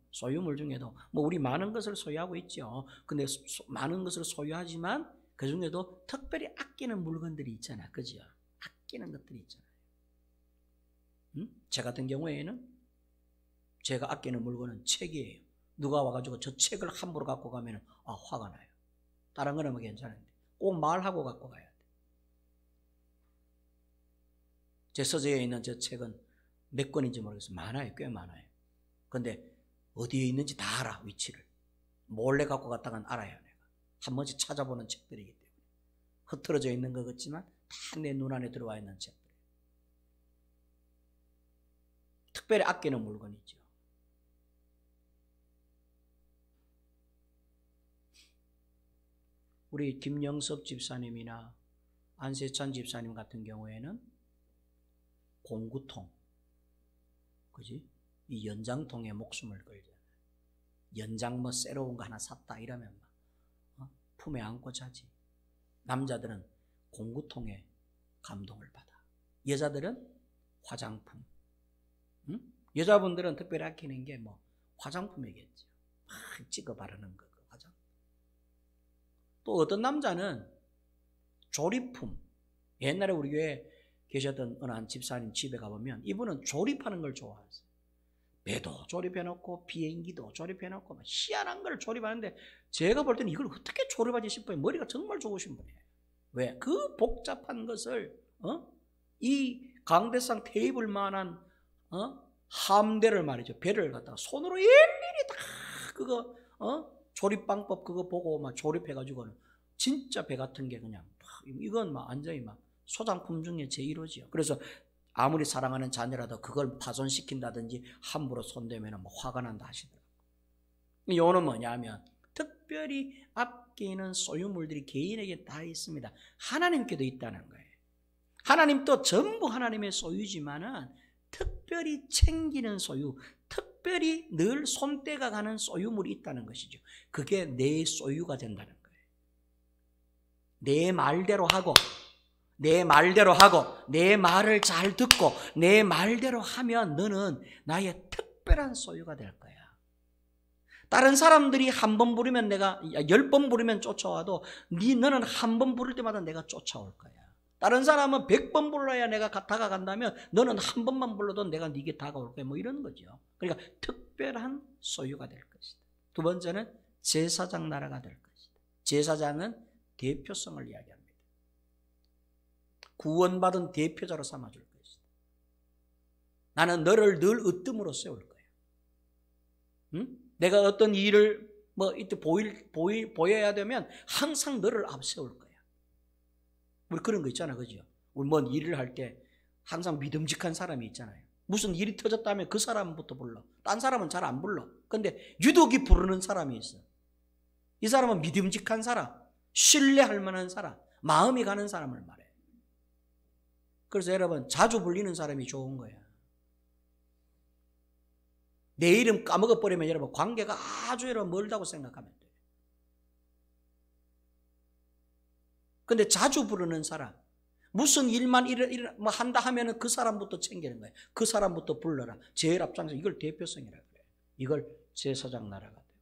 뭐 우리 많은 것을 소유하고 있죠. 근데 많은 것을 소유하지만 그 중에도 특별히 아끼는 물건들이 있잖아. 그죠? 아끼는 것들이 있잖아요. 제 같은 경우에는 제가 아끼는 물건은 책이에요. 누가 와가지고 저 책을 함부로 갖고 가면 화가 나요. 다른 거는 뭐 괜찮은데 꼭 말하고 갖고 가야 돼. 제 서재에 있는 저 책은 몇 권인지 모르겠어요. 많아요. 꽤 많아요. 근데 어디에 있는지 다 알아. 위치를. 몰래 갖고 갔다간 알아요. 내가 한 번씩 찾아보는 책들이기 때문에. 흐트러져 있는 것 같지만 다 내 눈 안에 들어와 있는 책들. 특별히 아끼는 물건이죠. 우리 김영섭 집사님이나 안세찬 집사님 같은 경우에는 공구통, 그지? 이 연장통에 목숨을 걸잖아요. 연장 뭐 새로운 거 하나 샀다 이러면 막 품에 안고 자지. 남자들은 공구통에 감동을 받아. 여자들은 화장품. 여자분들은 특별히 아끼는 게 뭐 화장품이겠죠. 막 찍어 바르는 거, 화장. 또 어떤 남자는 조립품. 옛날에 우리 교회에 계셨던 어느 한 집사님 집에 가보면 이분은 조립하는 걸 좋아하세요. 배도 조립해놓고 비행기도 조립해놓고 막 희한한 걸 조립하는데 제가 볼 때는 이걸 어떻게 조립하지 싶어요. 머리가 정말 좋으신 분이에요. 왜? 그 복잡한 것을 이 강대상 테이블만한 함대를 말이죠. 배를 갖다가 손으로 일일이 다 그거 조립 방법 그거 보고 막 조립해가지고는 진짜 배 같은 게 그냥 이건 막 완전히 막 소장품 중에 제1호지요. 그래서 아무리 사랑하는 자녀라도 그걸 파손시킨다든지 함부로 손대면 뭐 화가 난다 하시더라고요. 이거는 뭐냐면 특별히 아끼는 소유물들이 개인에게 다 있습니다. 하나님께도 있다는 거예요. 하나님도 전부 하나님의 소유지만은 특별히 챙기는 소유, 특별히 늘 손때가 가는 소유물이 있다는 것이죠. 그게 내 소유가 된다는 거예요. 내 말대로 하고 내 말을 잘 듣고 내 말대로 하면 너는 나의 특별한 소유가 될 거야. 다른 사람들이 한 번 부르면 내가 10번 부르면 쫓아와도 너는 한 번 부를 때마다 내가 쫓아올 거야. 다른 사람은 100번 불러야 내가 다가간다면 너는 한 번만 불러도 내가 네게 다가올 거야. 뭐 이런 거죠. 그러니까 특별한 소유가 될 것이다. 두 번째는 제사장 나라가 될 것이다. 제사장은 대표성을 이야기합니다. 구원받은 대표자로 삼아줄 것이다. 나는 너를 늘 으뜸으로 세울 거야. 응? 내가 어떤 일을 이때 보여야 되면 항상 너를 앞세울 거야. 우리 그런 거 있잖아, 그죠? 우리 뭔 일을 할 때 항상 믿음직한 사람이 있잖아요. 무슨 일이 터졌다면 그 사람부터 불러. 딴 사람은 잘 안 불러. 근데 유독이 부르는 사람이 있어. 이 사람은 믿음직한 사람, 신뢰할 만한 사람, 마음이 가는 사람을 말해. 그래서 여러분, 자주 불리는 사람이 좋은 거야. 내 이름 까먹어버리면 여러분 관계가 아주 여러분 멀다고 생각하면 돼요. 근데 자주 부르는 사람, 무슨 일만 한다 하면은 그 사람부터 챙기는 거예요. 그 사람부터 불러라. 제일 앞장서. 이걸 대표성이라고 그래요. 이걸 제사장 나라가 돼요.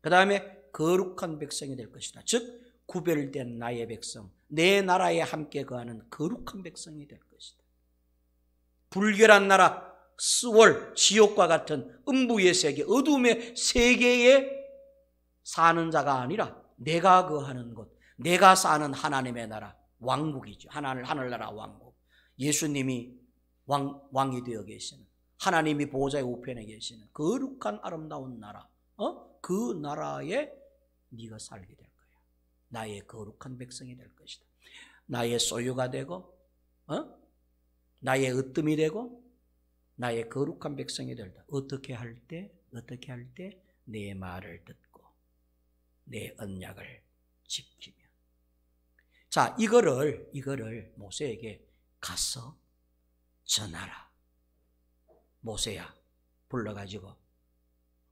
그 다음에 거룩한 백성이 될 것이다. 즉 구별된 나의 백성, 내 나라에 함께 거하는 거룩한 백성이 될 것이다. 불결한 나라, 스월, 지옥과 같은 음부의 세계, 어둠의 세계에 사는 자가 아니라 내가 거하는 곳, 내가 사는 하나님의 나라, 왕국이죠. 하늘나라 왕국. 예수님이 왕이 되어 계시는, 하나님이 보호자의 우편에 계시는 거룩한 아름다운 나라, 그 나라에 네가 살게 될 거야. 나의 거룩한 백성이 될 것이다. 나의 소유가 되고, 나의 으뜸이 되고, 나의 거룩한 백성이 된다. 어떻게 할 때 내 말을 듣고 내 언약을 지키며. 자, 이거를 모세에게 가서 전하라. 모세야, 불러가지고.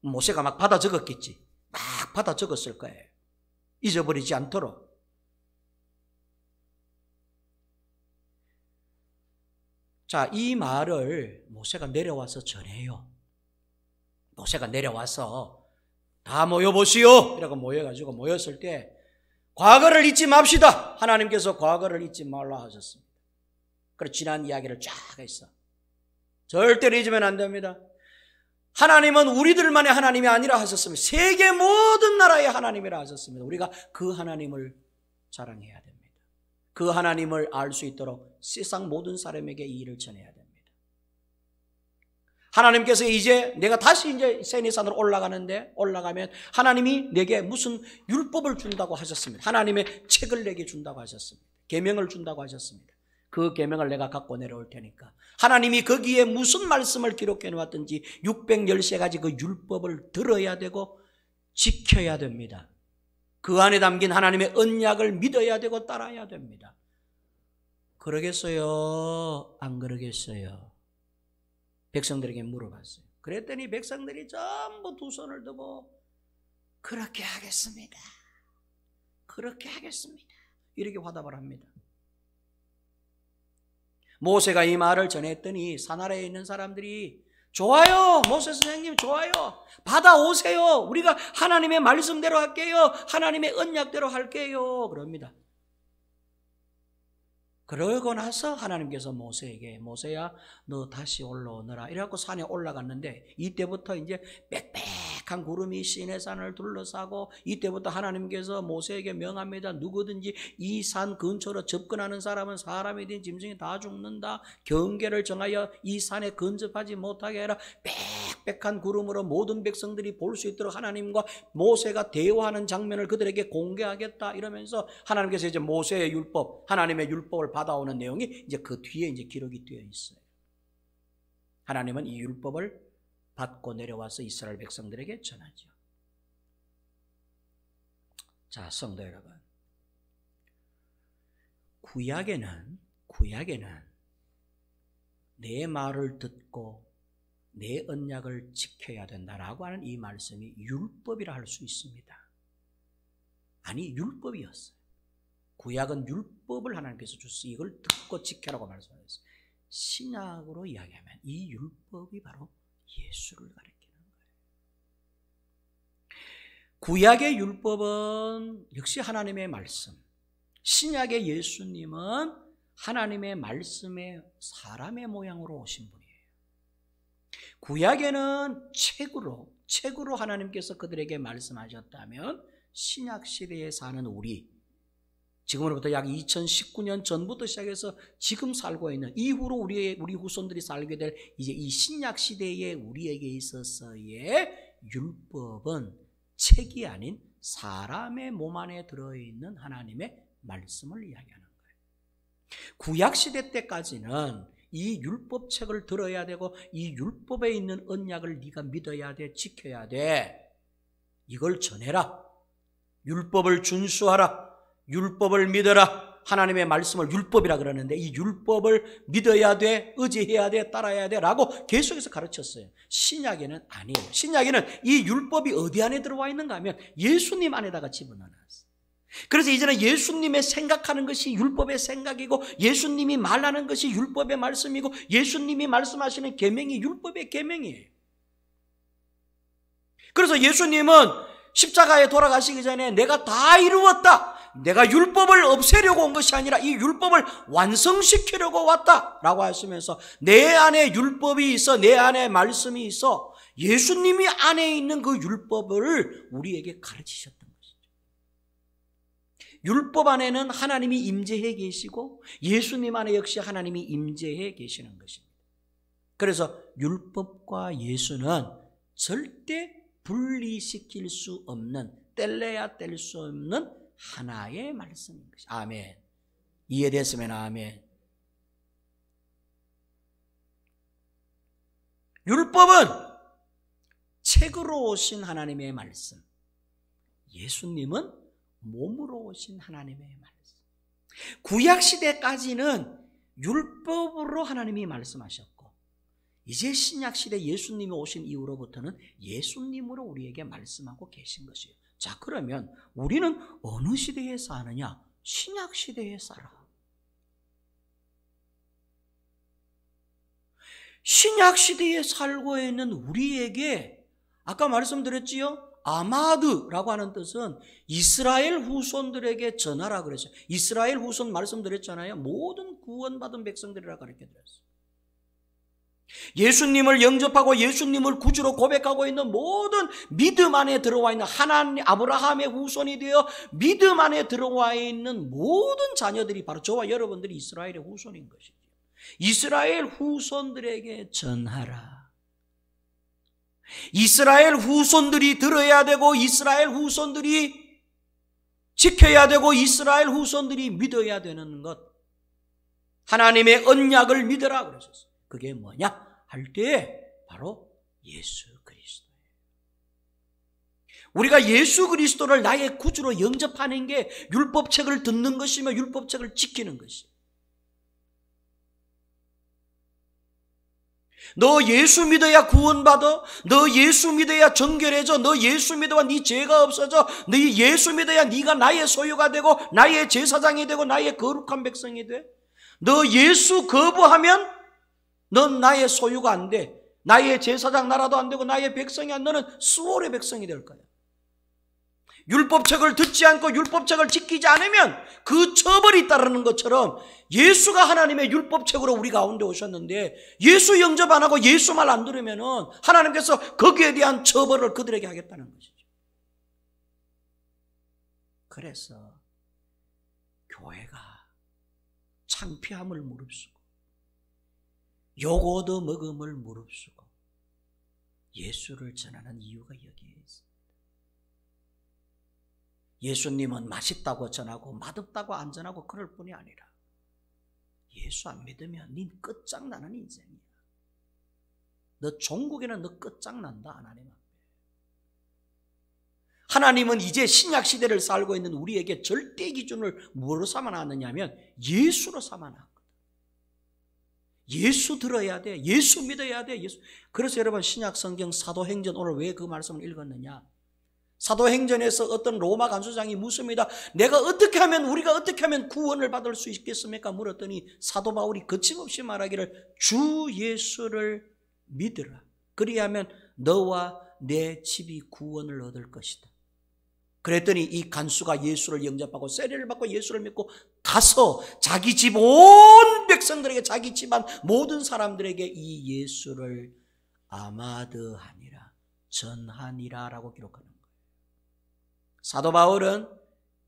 모세가 막 받아 적었겠지. 막 받아 적었을 거예요. 잊어버리지 않도록. 자, 이 말을 모세가 내려와서 전해요. 모세가 내려와서 다 모여보시오! 이라고 모였을 때 과거를 잊지 맙시다. 하나님께서 과거를 잊지 말라 하셨습니다. 그래서 지난 이야기를 쫙 했어. 절대로 잊으면 안 됩니다. 하나님은 우리들만의 하나님이 아니라 하셨습니다. 세계 모든 나라의 하나님이라 하셨습니다. 우리가 그 하나님을 자랑해야 됩니다. 그 하나님을 알 수 있도록 세상 모든 사람에게 이 일을 전해야 됩니다. 하나님께서 이제 내가 다시 이제 세니산으로 올라가면 하나님이 내게 무슨 율법을 준다고 하셨습니다. 하나님의 책을 내게 준다고 하셨습니다. 계명을 준다고 하셨습니다. 그 계명을 내가 갖고 내려올 테니까 하나님이 거기에 무슨 말씀을 기록해 놓았든지 613가지 그 율법을 들어야 되고 지켜야 됩니다. 그 안에 담긴 하나님의 언약을 믿어야 되고 따라야 됩니다. 그러겠어요? 안 그러겠어요? 백성들에게 물어봤어요. 그랬더니 백성들이 전부 두 손을 들고 그렇게 하겠습니다. 그렇게 하겠습니다. 이렇게 화답을 합니다. 모세가 이 말을 전했더니 산아래에 있는 사람들이 좋아요. 모세 선생님 좋아요. 받아오세요. 우리가 하나님의 말씀대로 할게요. 하나님의 언약대로 할게요. 그럽니다. 그러고 나서 하나님께서 모세에게 모세야 너 다시 올라오너라 이래갖고 산에 올라갔는데 이때부터 이제 빽빽한 구름이 시내산을 둘러싸고 이때부터 하나님께서 모세에게 명합니다. 누구든지 이 산 근처로 접근하는 사람은 사람이든 짐승이 다 죽는다. 경계를 정하여 이 산에 근접하지 못하게 해라. 빽빽한 구름으로 모든 백성들이 볼 수 있도록 하나님과 모세가 대화하는 장면을 그들에게 공개하겠다 이러면서 하나님께서 이제 모세의 율법, 하나님의 율법을 받아오는 내용이 이제 그 뒤에 이제 기록이 되어 있어요. 하나님은 이 율법을 받고 내려와서 이스라엘 백성들에게 전하죠. 자, 성도 여러분, 구약에는 내 말을 듣고 내 언약을 지켜야 된다라고 하는 이 말씀이 율법이라 할 수 있습니다. 아니, 율법이었어요. 구약은 율법을 하나님께서 주셨어요. 이걸 듣고 지켜라고 말씀하셨어요. 신약으로 이야기하면 이 율법이 바로 예수를 가리키는 거예요. 구약의 율법은 역시 하나님의 말씀, 신약의 예수님은 하나님의 말씀의 사람의 모양으로 오신 분이에요. 구약에는 책으로 하나님께서 그들에게 말씀하셨다면 신약 시대에 사는 우리, 지금으로부터 약 2019년 전부터 시작해서 지금 살고 있는, 이후로 우리 후손들이 살게 될 이제 이 신약 시대에 우리에게 있어서의 율법은 책이 아닌 사람의 몸 안에 들어있는 하나님의 말씀을 이야기하는 거예요. 구약 시대 때까지는 이 율법책을 들어야 되고 이 율법에 있는 언약을 네가 믿어야 돼, 지켜야 돼. 이걸 전해라. 율법을 준수하라. 율법을 믿어라. 하나님의 말씀을 율법이라 그러는데 이 율법을 믿어야 돼, 의지해야 돼, 따라야 돼 라고 계속해서 가르쳤어요. 신약에는 아니에요. 신약에는 이 율법이 어디 안에 들어와 있는가 하면 예수님 안에다가 집어넣어놨어요. 그래서 이제는 예수님의 생각하는 것이 율법의 생각이고, 예수님이 말하는 것이 율법의 말씀이고, 예수님이 말씀하시는 계명이 율법의 계명이에요. 그래서 예수님은 십자가에 돌아가시기 전에 내가 다 이루었다, 내가 율법을 없애려고 온 것이 아니라 이 율법을 완성시키려고 왔다 라고 하시면서 내 안에 율법이 있어, 내 안에 말씀이 있어, 예수님이 안에 있는 그 율법을 우리에게 가르치셨던 것이죠. 율법 안에는 하나님이 임재해 계시고 예수님 안에 역시 하나님이 임재해 계시는 것입니다. 그래서 율법과 예수는 절대 분리시킬 수 없는, 뗄래야 뗄 수 없는 하나의 말씀인 것이. 아멘. 이해됐으면 아멘. 율법은 책으로 오신 하나님의 말씀, 예수님은 몸으로 오신 하나님의 말씀. 구약시대까지는 율법으로 하나님이 말씀하셨고, 이제 신약시대 예수님이 오신 이후로부터는 예수님으로 우리에게 말씀하고 계신 것이에요. 자, 그러면 우리는 어느 시대에 사느냐? 신약시대에 살아. 신약시대에 살고 있는 우리에게 아까 말씀드렸지요? 아마드라고 하는 뜻은 이스라엘 후손들에게 전하라 그랬어요. 이스라엘 후손 말씀드렸잖아요. 모든 구원받은 백성들이라 가르쳐드렸어요. 예수님을 영접하고 예수님을 구주로 고백하고 있는 모든 믿음 안에 들어와 있는 하나님, 아브라함의 후손이 되어 믿음 안에 들어와 있는 모든 자녀들이 바로 저와 여러분들이 이스라엘의 후손인 것이죠. 이스라엘 후손들에게 전하라. 이스라엘 후손들이 들어야 되고, 이스라엘 후손들이 지켜야 되고, 이스라엘 후손들이 믿어야 되는 것, 하나님의 언약을 믿으라 그러셨어요. 그게 뭐냐 할 때 바로 예수 그리스도예요. 우리가 예수 그리스도를 나의 구주로 영접하는 게 율법책을 듣는 것이며 율법책을 지키는 것이에요. 너 예수 믿어야 구원받아, 너 예수 믿어야 정결해져, 너 예수 믿어야 네 죄가 없어져, 너 예수 믿어야 네가 나의 소유가 되고 나의 제사장이 되고 나의 거룩한 백성이 돼. 너 예수 거부하면 넌 나의 소유가 안 돼. 나의 제사장 나라도 안 되고 나의 백성이 안 돼. 너는 수월의 백성이 될 거야. 율법책을 듣지 않고 율법책을 지키지 않으면 그 처벌이 따르는 것처럼 예수가 하나님의 율법책으로 우리 가운데 오셨는데 예수 영접 안 하고 예수 말 안 들으면 하나님께서 거기에 대한 처벌을 그들에게 하겠다는 것이죠. 그래서 교회가 창피함을 무릅쓰고 욕 얻어먹음을 무릅쓰고 예수를 전하는 이유가 여기에 있습니다. 예수님은 맛있다고 전하고 맛없다고 안 전하고 그럴 뿐이 아니라 예수 안 믿으면 네 끝장나는 인생이야. 너 종국에는 너 끝장난다. 하나님 앞에. 하나님은 이제 신약시대를 살고 있는 우리에게 절대 기준을 뭐로 삼아놨느냐 하면 예수로 삼아놨거든. 예수 들어야 돼. 예수 믿어야 돼. 예수. 그래서 여러분 신약성경 사도행전 오늘 왜 그 말씀을 읽었느냐. 사도행전에서 어떤 로마 간수장이 묻습니다. 우리가 어떻게 하면 구원을 받을 수 있겠습니까? 물었더니 사도 바울이 거침없이 말하기를 주 예수를 믿으라. 그리하면 너와 내 집이 구원을 얻을 것이다. 그랬더니 이 간수가 예수를 영접하고 세례를 받고 예수를 믿고 가서 자기 집 온 백성들에게, 자기 집안 모든 사람들에게 이 예수를 아마드하니라, 전하니라 라고 기록하는 거예요. 사도 바울은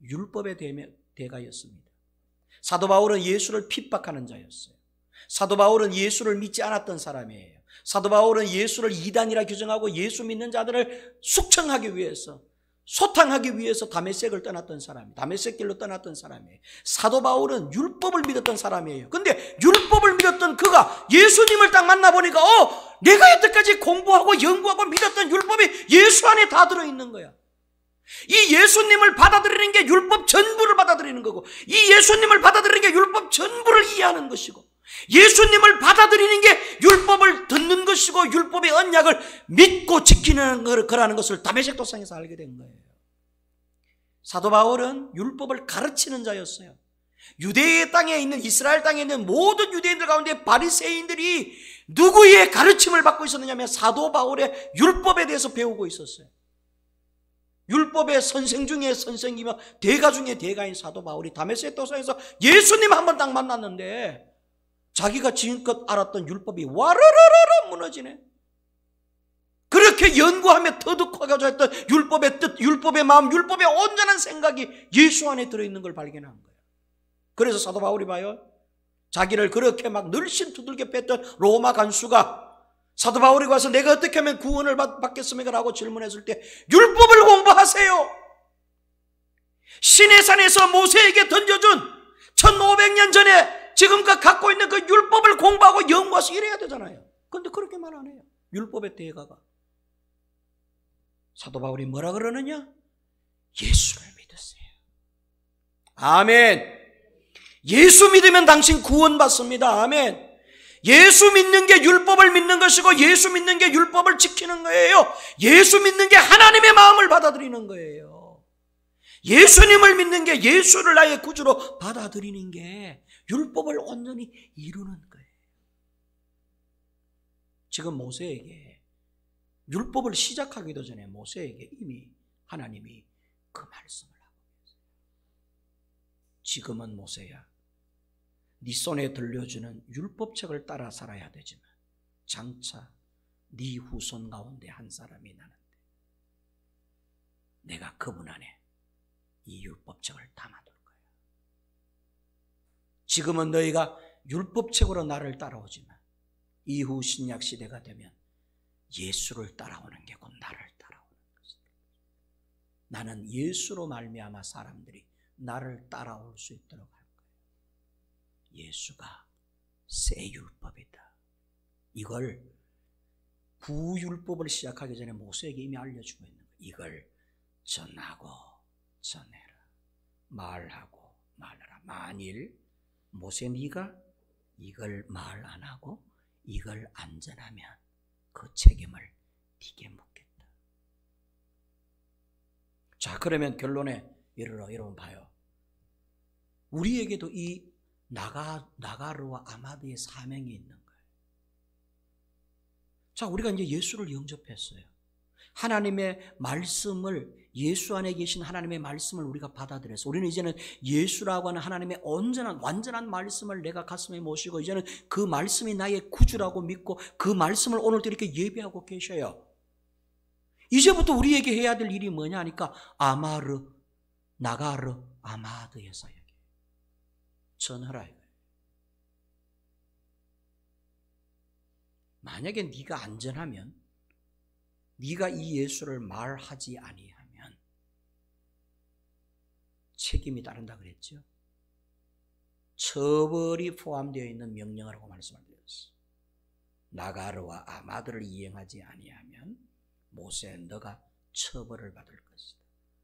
율법의 대가였습니다. 사도 바울은 예수를 핍박하는 자였어요. 사도 바울은 예수를 믿지 않았던 사람이에요. 사도 바울은 예수를 이단이라 규정하고 예수 믿는 자들을 숙청하기 위해서, 소탕하기 위해서 다메섹을 떠났던 사람이에요. 다메섹 길로 떠났던 사람이에요. 사도 바울은 율법을 믿었던 사람이에요. 근데 율법을 믿었던 그가 예수님을 딱 만나보니까 내가 여태까지 공부하고 연구하고 믿었던 율법이 예수 안에 다 들어있는 거야. 이 예수님을 받아들이는 게 율법 전부를 받아들이는 거고, 이 예수님을 받아들이는 게 율법 전부를 이해하는 것이고, 예수님을 받아들이는 게 율법을 듣는 것이고, 율법의 언약을 믿고 지키는 거라는 것을 다메섹 도상에서 알게 된 거예요. 사도 바울은 율법을 가르치는 자였어요. 유대의 땅에 있는, 이스라엘 땅에 있는 모든 유대인들 가운데 바리새인들이 누구의 가르침을 받고 있었느냐면 사도 바울의 율법에 대해서 배우고 있었어요. 율법의 선생 중에 선생이며 대가 중에 대가인 사도 바울이 다메섹 도상에서 예수님 한 번 딱 만났는데 자기가 지금껏 알았던 율법이 와르르르르 무너지네. 그렇게 연구하며 터득하고자 했던 율법의 뜻, 율법의 마음, 율법의 온전한 생각이 예수 안에 들어있는 걸 발견한 거예요. 그래서 사도 바울이 봐요, 자기를 그렇게 막 늘씬 두들겨 뺐던 로마 간수가 사도 바울이 와서 내가 어떻게 하면 구원을 받겠습니까? 라고 질문했을 때 율법을 공부하세요. 시내산에서 모세에게 던져준 1500년 전에 지금껏 갖고 있는 그 율법을 공부하고 연구해서 이래야 되잖아요. 그런데 그렇게 말 안 해요. 율법의 대가가. 사도 바울이 뭐라 그러느냐? 예수를 믿으세요. 아멘. 예수 믿으면 당신 구원받습니다. 아멘. 예수 믿는 게 율법을 믿는 것이고, 예수 믿는 게 율법을 지키는 거예요. 예수 믿는 게 하나님의 마음을 받아들이는 거예요. 예수님을 믿는 게, 예수를 나의 구주로 받아들이는 게 율법을 온전히 이루는 거예요. 지금 모세에게, 율법을 시작하기도 전에 모세에게 이미 하나님이 그 말씀을 하고 계세요. 지금은 모세야, 네 손에 들려주는 율법책을 따라 살아야 되지만 장차 네 후손 가운데 한 사람이 나는데 내가 그분 안에 이 율법책을 담아둘 거야. 지금은 너희가 율법책으로 나를 따라오지만 이후 신약 시대가 되면 예수를 따라오는 게 곧 나를 따라오는 것이다. 나는 예수로 말미암아 사람들이 나를 따라올 수 있도록 할 거예요. 예수가 새 율법이다. 이걸 구율법을 시작하기 전에 모세에게 이미 알려주고 있는 거예요. 이걸 전하고 전해라, 말하고 말하라. 만일 모세 네가 이걸 말 안 하고 이걸 안 전하면 그 책임을 네게 묻겠다. 자, 그러면 결론에 이르러 여러분 봐요. 우리에게도 이 나가르와 아마드의 사명이 있는 거예요. 자, 우리가 이제 예수를 영접했어요. 하나님의 말씀을, 예수 안에 계신 하나님의 말씀을 우리가 받아들여서 우리는 이제는 예수라고 하는 하나님의 온전한 완전한 말씀을 내가 가슴에 모시고 이제는 그 말씀이 나의 구주라고 믿고 그 말씀을 오늘도 이렇게 예배하고 계셔요. 이제부터 우리에게 해야 될 일이 뭐냐 하니까 아마르, 나가르, 아마드의 사역이에요. 전하라 이거예요. 만약에 네가 안 전하면, 네가 이 예수를 말하지 아니하면 책임이 따른다 그랬죠. 처벌이 포함되어 있는 명령이라고 말씀을 드렸어요. 나가르와 아마드를 이행하지 아니하면 모세 너가 처벌을 받을 것이다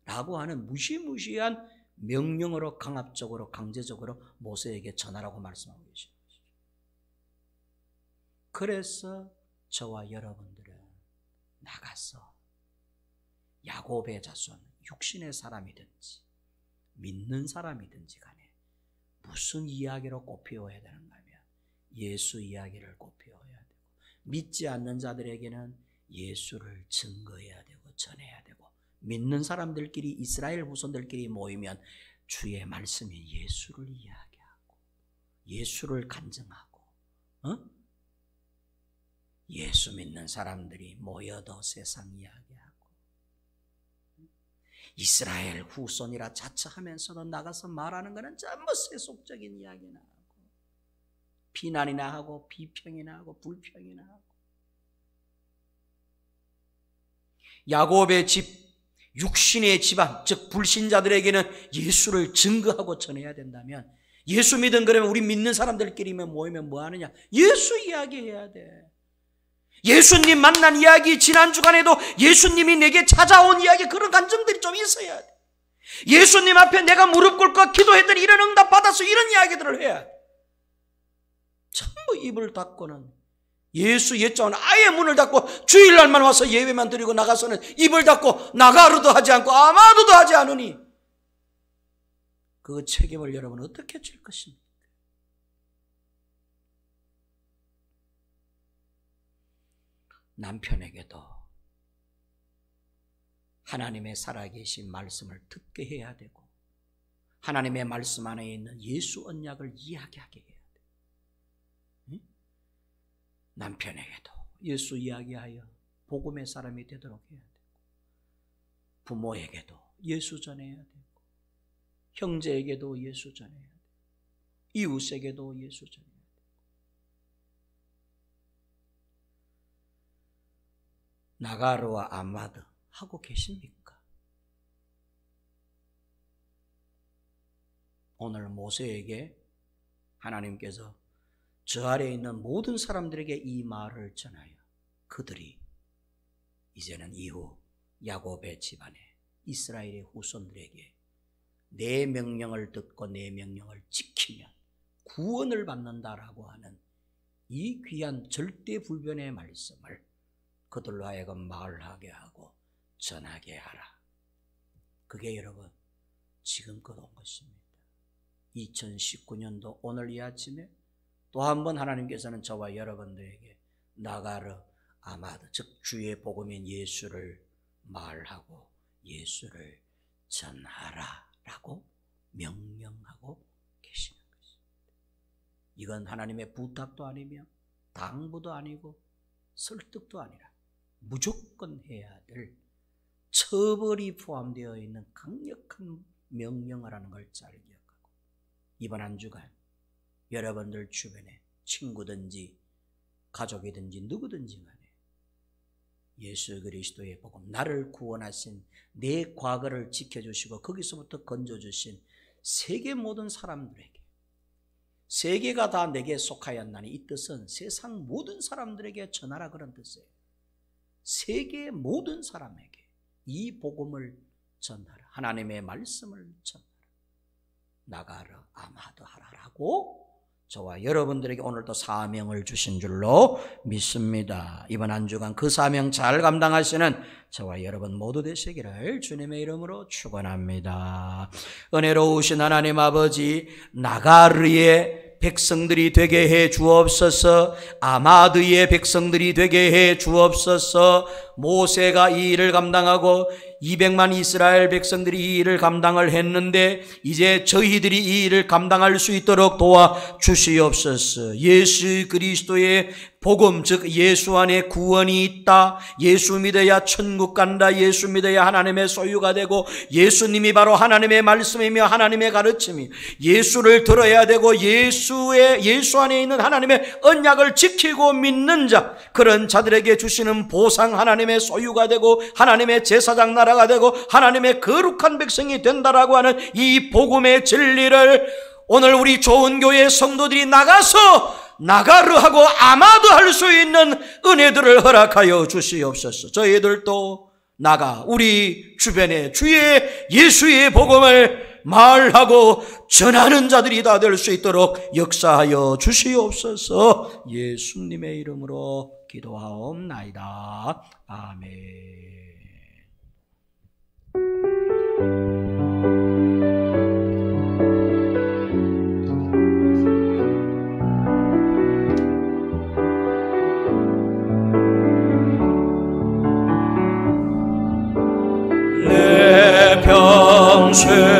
라고 하는 무시무시한 명령으로 강압적으로 강제적으로 모세에게 전하라고 말씀하고 계십니다. 그래서 저와 여러분들은 나가서 야곱의 자손, 육신의 사람이든지 믿는 사람이든지 간에 무슨 이야기로 꽃피워야 되는가 하면 예수 이야기를 꽃피워야 되고, 믿지 않는 자들에게는 예수를 증거해야 되고 전해야 되고 믿는 사람들끼리, 이스라엘 후손들끼리 모이면 주의 말씀이 예수를 이야기하고 예수를 간증하고, 예수 믿는 사람들이 모여도 세상 이야기하고, 이스라엘 후손이라 자처하면서도 나가서 말하는 것은 전부 세속적인 이야기나 하고, 비난이나 하고, 비평이나 하고, 불평이나 하고. 야곱의 집, 육신의 집안, 즉 불신자들에게는 예수를 증거하고 전해야 된다면, 예수 믿은 그러면 우리 믿는 사람들끼리 모이면 뭐 하느냐? 예수 이야기해야 돼. 예수님 만난 이야기, 지난 주간에도 예수님이 내게 찾아온 이야기, 그런 감정들이 좀 있어야 돼. 예수님 앞에 내가 무릎 꿇고 기도했더니 이런 응답 받아서 이런 이야기들을 해야 돼. 전부 입을 닫고는, 예수 예자는 아예 문을 닫고 주일날만 와서 예배만 드리고 나가서는 입을 닫고 나가르도 하지 않고 아마도도 하지 않으니 그 책임을 여러분 어떻게 질 것입니까? 남편에게도 하나님의 살아계신 말씀을 듣게 해야 되고, 하나님의 말씀 안에 있는 예수 언약을 이야기하게 해야 돼. 남편에게도 예수 이야기하여 복음의 사람이 되도록 해야 되고, 부모에게도 예수 전해야 되고, 형제에게도 예수 전해야 되고, 이웃에게도 예수 전해야 되고. 나가르와 아마드 하고 계십니까? 오늘 모세에게 하나님께서 저 아래에 있는 모든 사람들에게 이 말을 전하여 그들이 이제는 이후 야곱의 집안에 이스라엘의 후손들에게 내 명령을 듣고 내 명령을 지키면 구원을 받는다라고 하는 이 귀한 절대불변의 말씀을 그들로 하여금 말하게 하고 전하게 하라. 그게 여러분 지금껏 온 것입니다. 2019년도 오늘 이 아침에 또 한 번 하나님께서는 저와 여러분들에게 나가르 아마드, 즉 주의 복음인 예수를 말하고 예수를 전하라 라고 명령하고 계시는 것입니다. 이건 하나님의 부탁도 아니며 당부도 아니고 설득도 아니라 무조건 해야 될 처벌이 포함되어 있는 강력한 명령이라는 걸 잘 기억하고, 이번 한 주간 여러분들 주변에 친구든지 가족이든지 누구든지 간에 예수 그리스도의 복음, 나를 구원하신 내 과거를 지켜주시고 거기서부터 건져주신 세계 모든 사람들에게, 세계가 다 내게 속하였나니, 이 뜻은 세상 모든 사람들에게 전하라 그런 뜻이에요. 세계 모든 사람에게 이 복음을 전하라, 하나님의 말씀을 전하라, 나가르 아마드 하라라고 저와 여러분들에게 오늘도 사명을 주신 줄로 믿습니다. 이번 한 주간 그 사명 잘 감당하시는 저와 여러분 모두 되시기를 주님의 이름으로 축원합니다. 은혜로우신 하나님 아버지, 나가르의 백성들이 되게 해 주옵소서. 아마드의 백성들이 되게 해 주옵소서. 모세가 이 일을 감당하고 200만 이스라엘 백성들이 이 일을 감당을 했는데 이제 저희들이 이 일을 감당할 수 있도록 도와주시옵소서. 예수 그리스도의 복음, 즉 예수 안에 구원이 있다, 예수 믿어야 천국 간다, 예수 믿어야 하나님의 소유가 되고, 예수님이 바로 하나님의 말씀이며 하나님의 가르침이, 예수를 들어야 되고 예수 안에 있는 하나님의 언약을 지키고 믿는 자, 그런 자들에게 주시는 보상, 하나님의 소유가 되고 하나님의 제사장 나라가 되고 하나님의 거룩한 백성이 된다라고 하는 이 복음의 진리를 오늘 우리 좋은 교회 성도들이 나가서 나가르하고 아마도 할 수 있는 은혜들을 허락하여 주시옵소서. 저희들도 나가 우리 주변에 주의 예수의 복음을 말하고 전하는 자들이 다 될 수 있도록 역사하여 주시옵소서. 예수님의 이름으로 기도하옵나이다. 아멘. 세상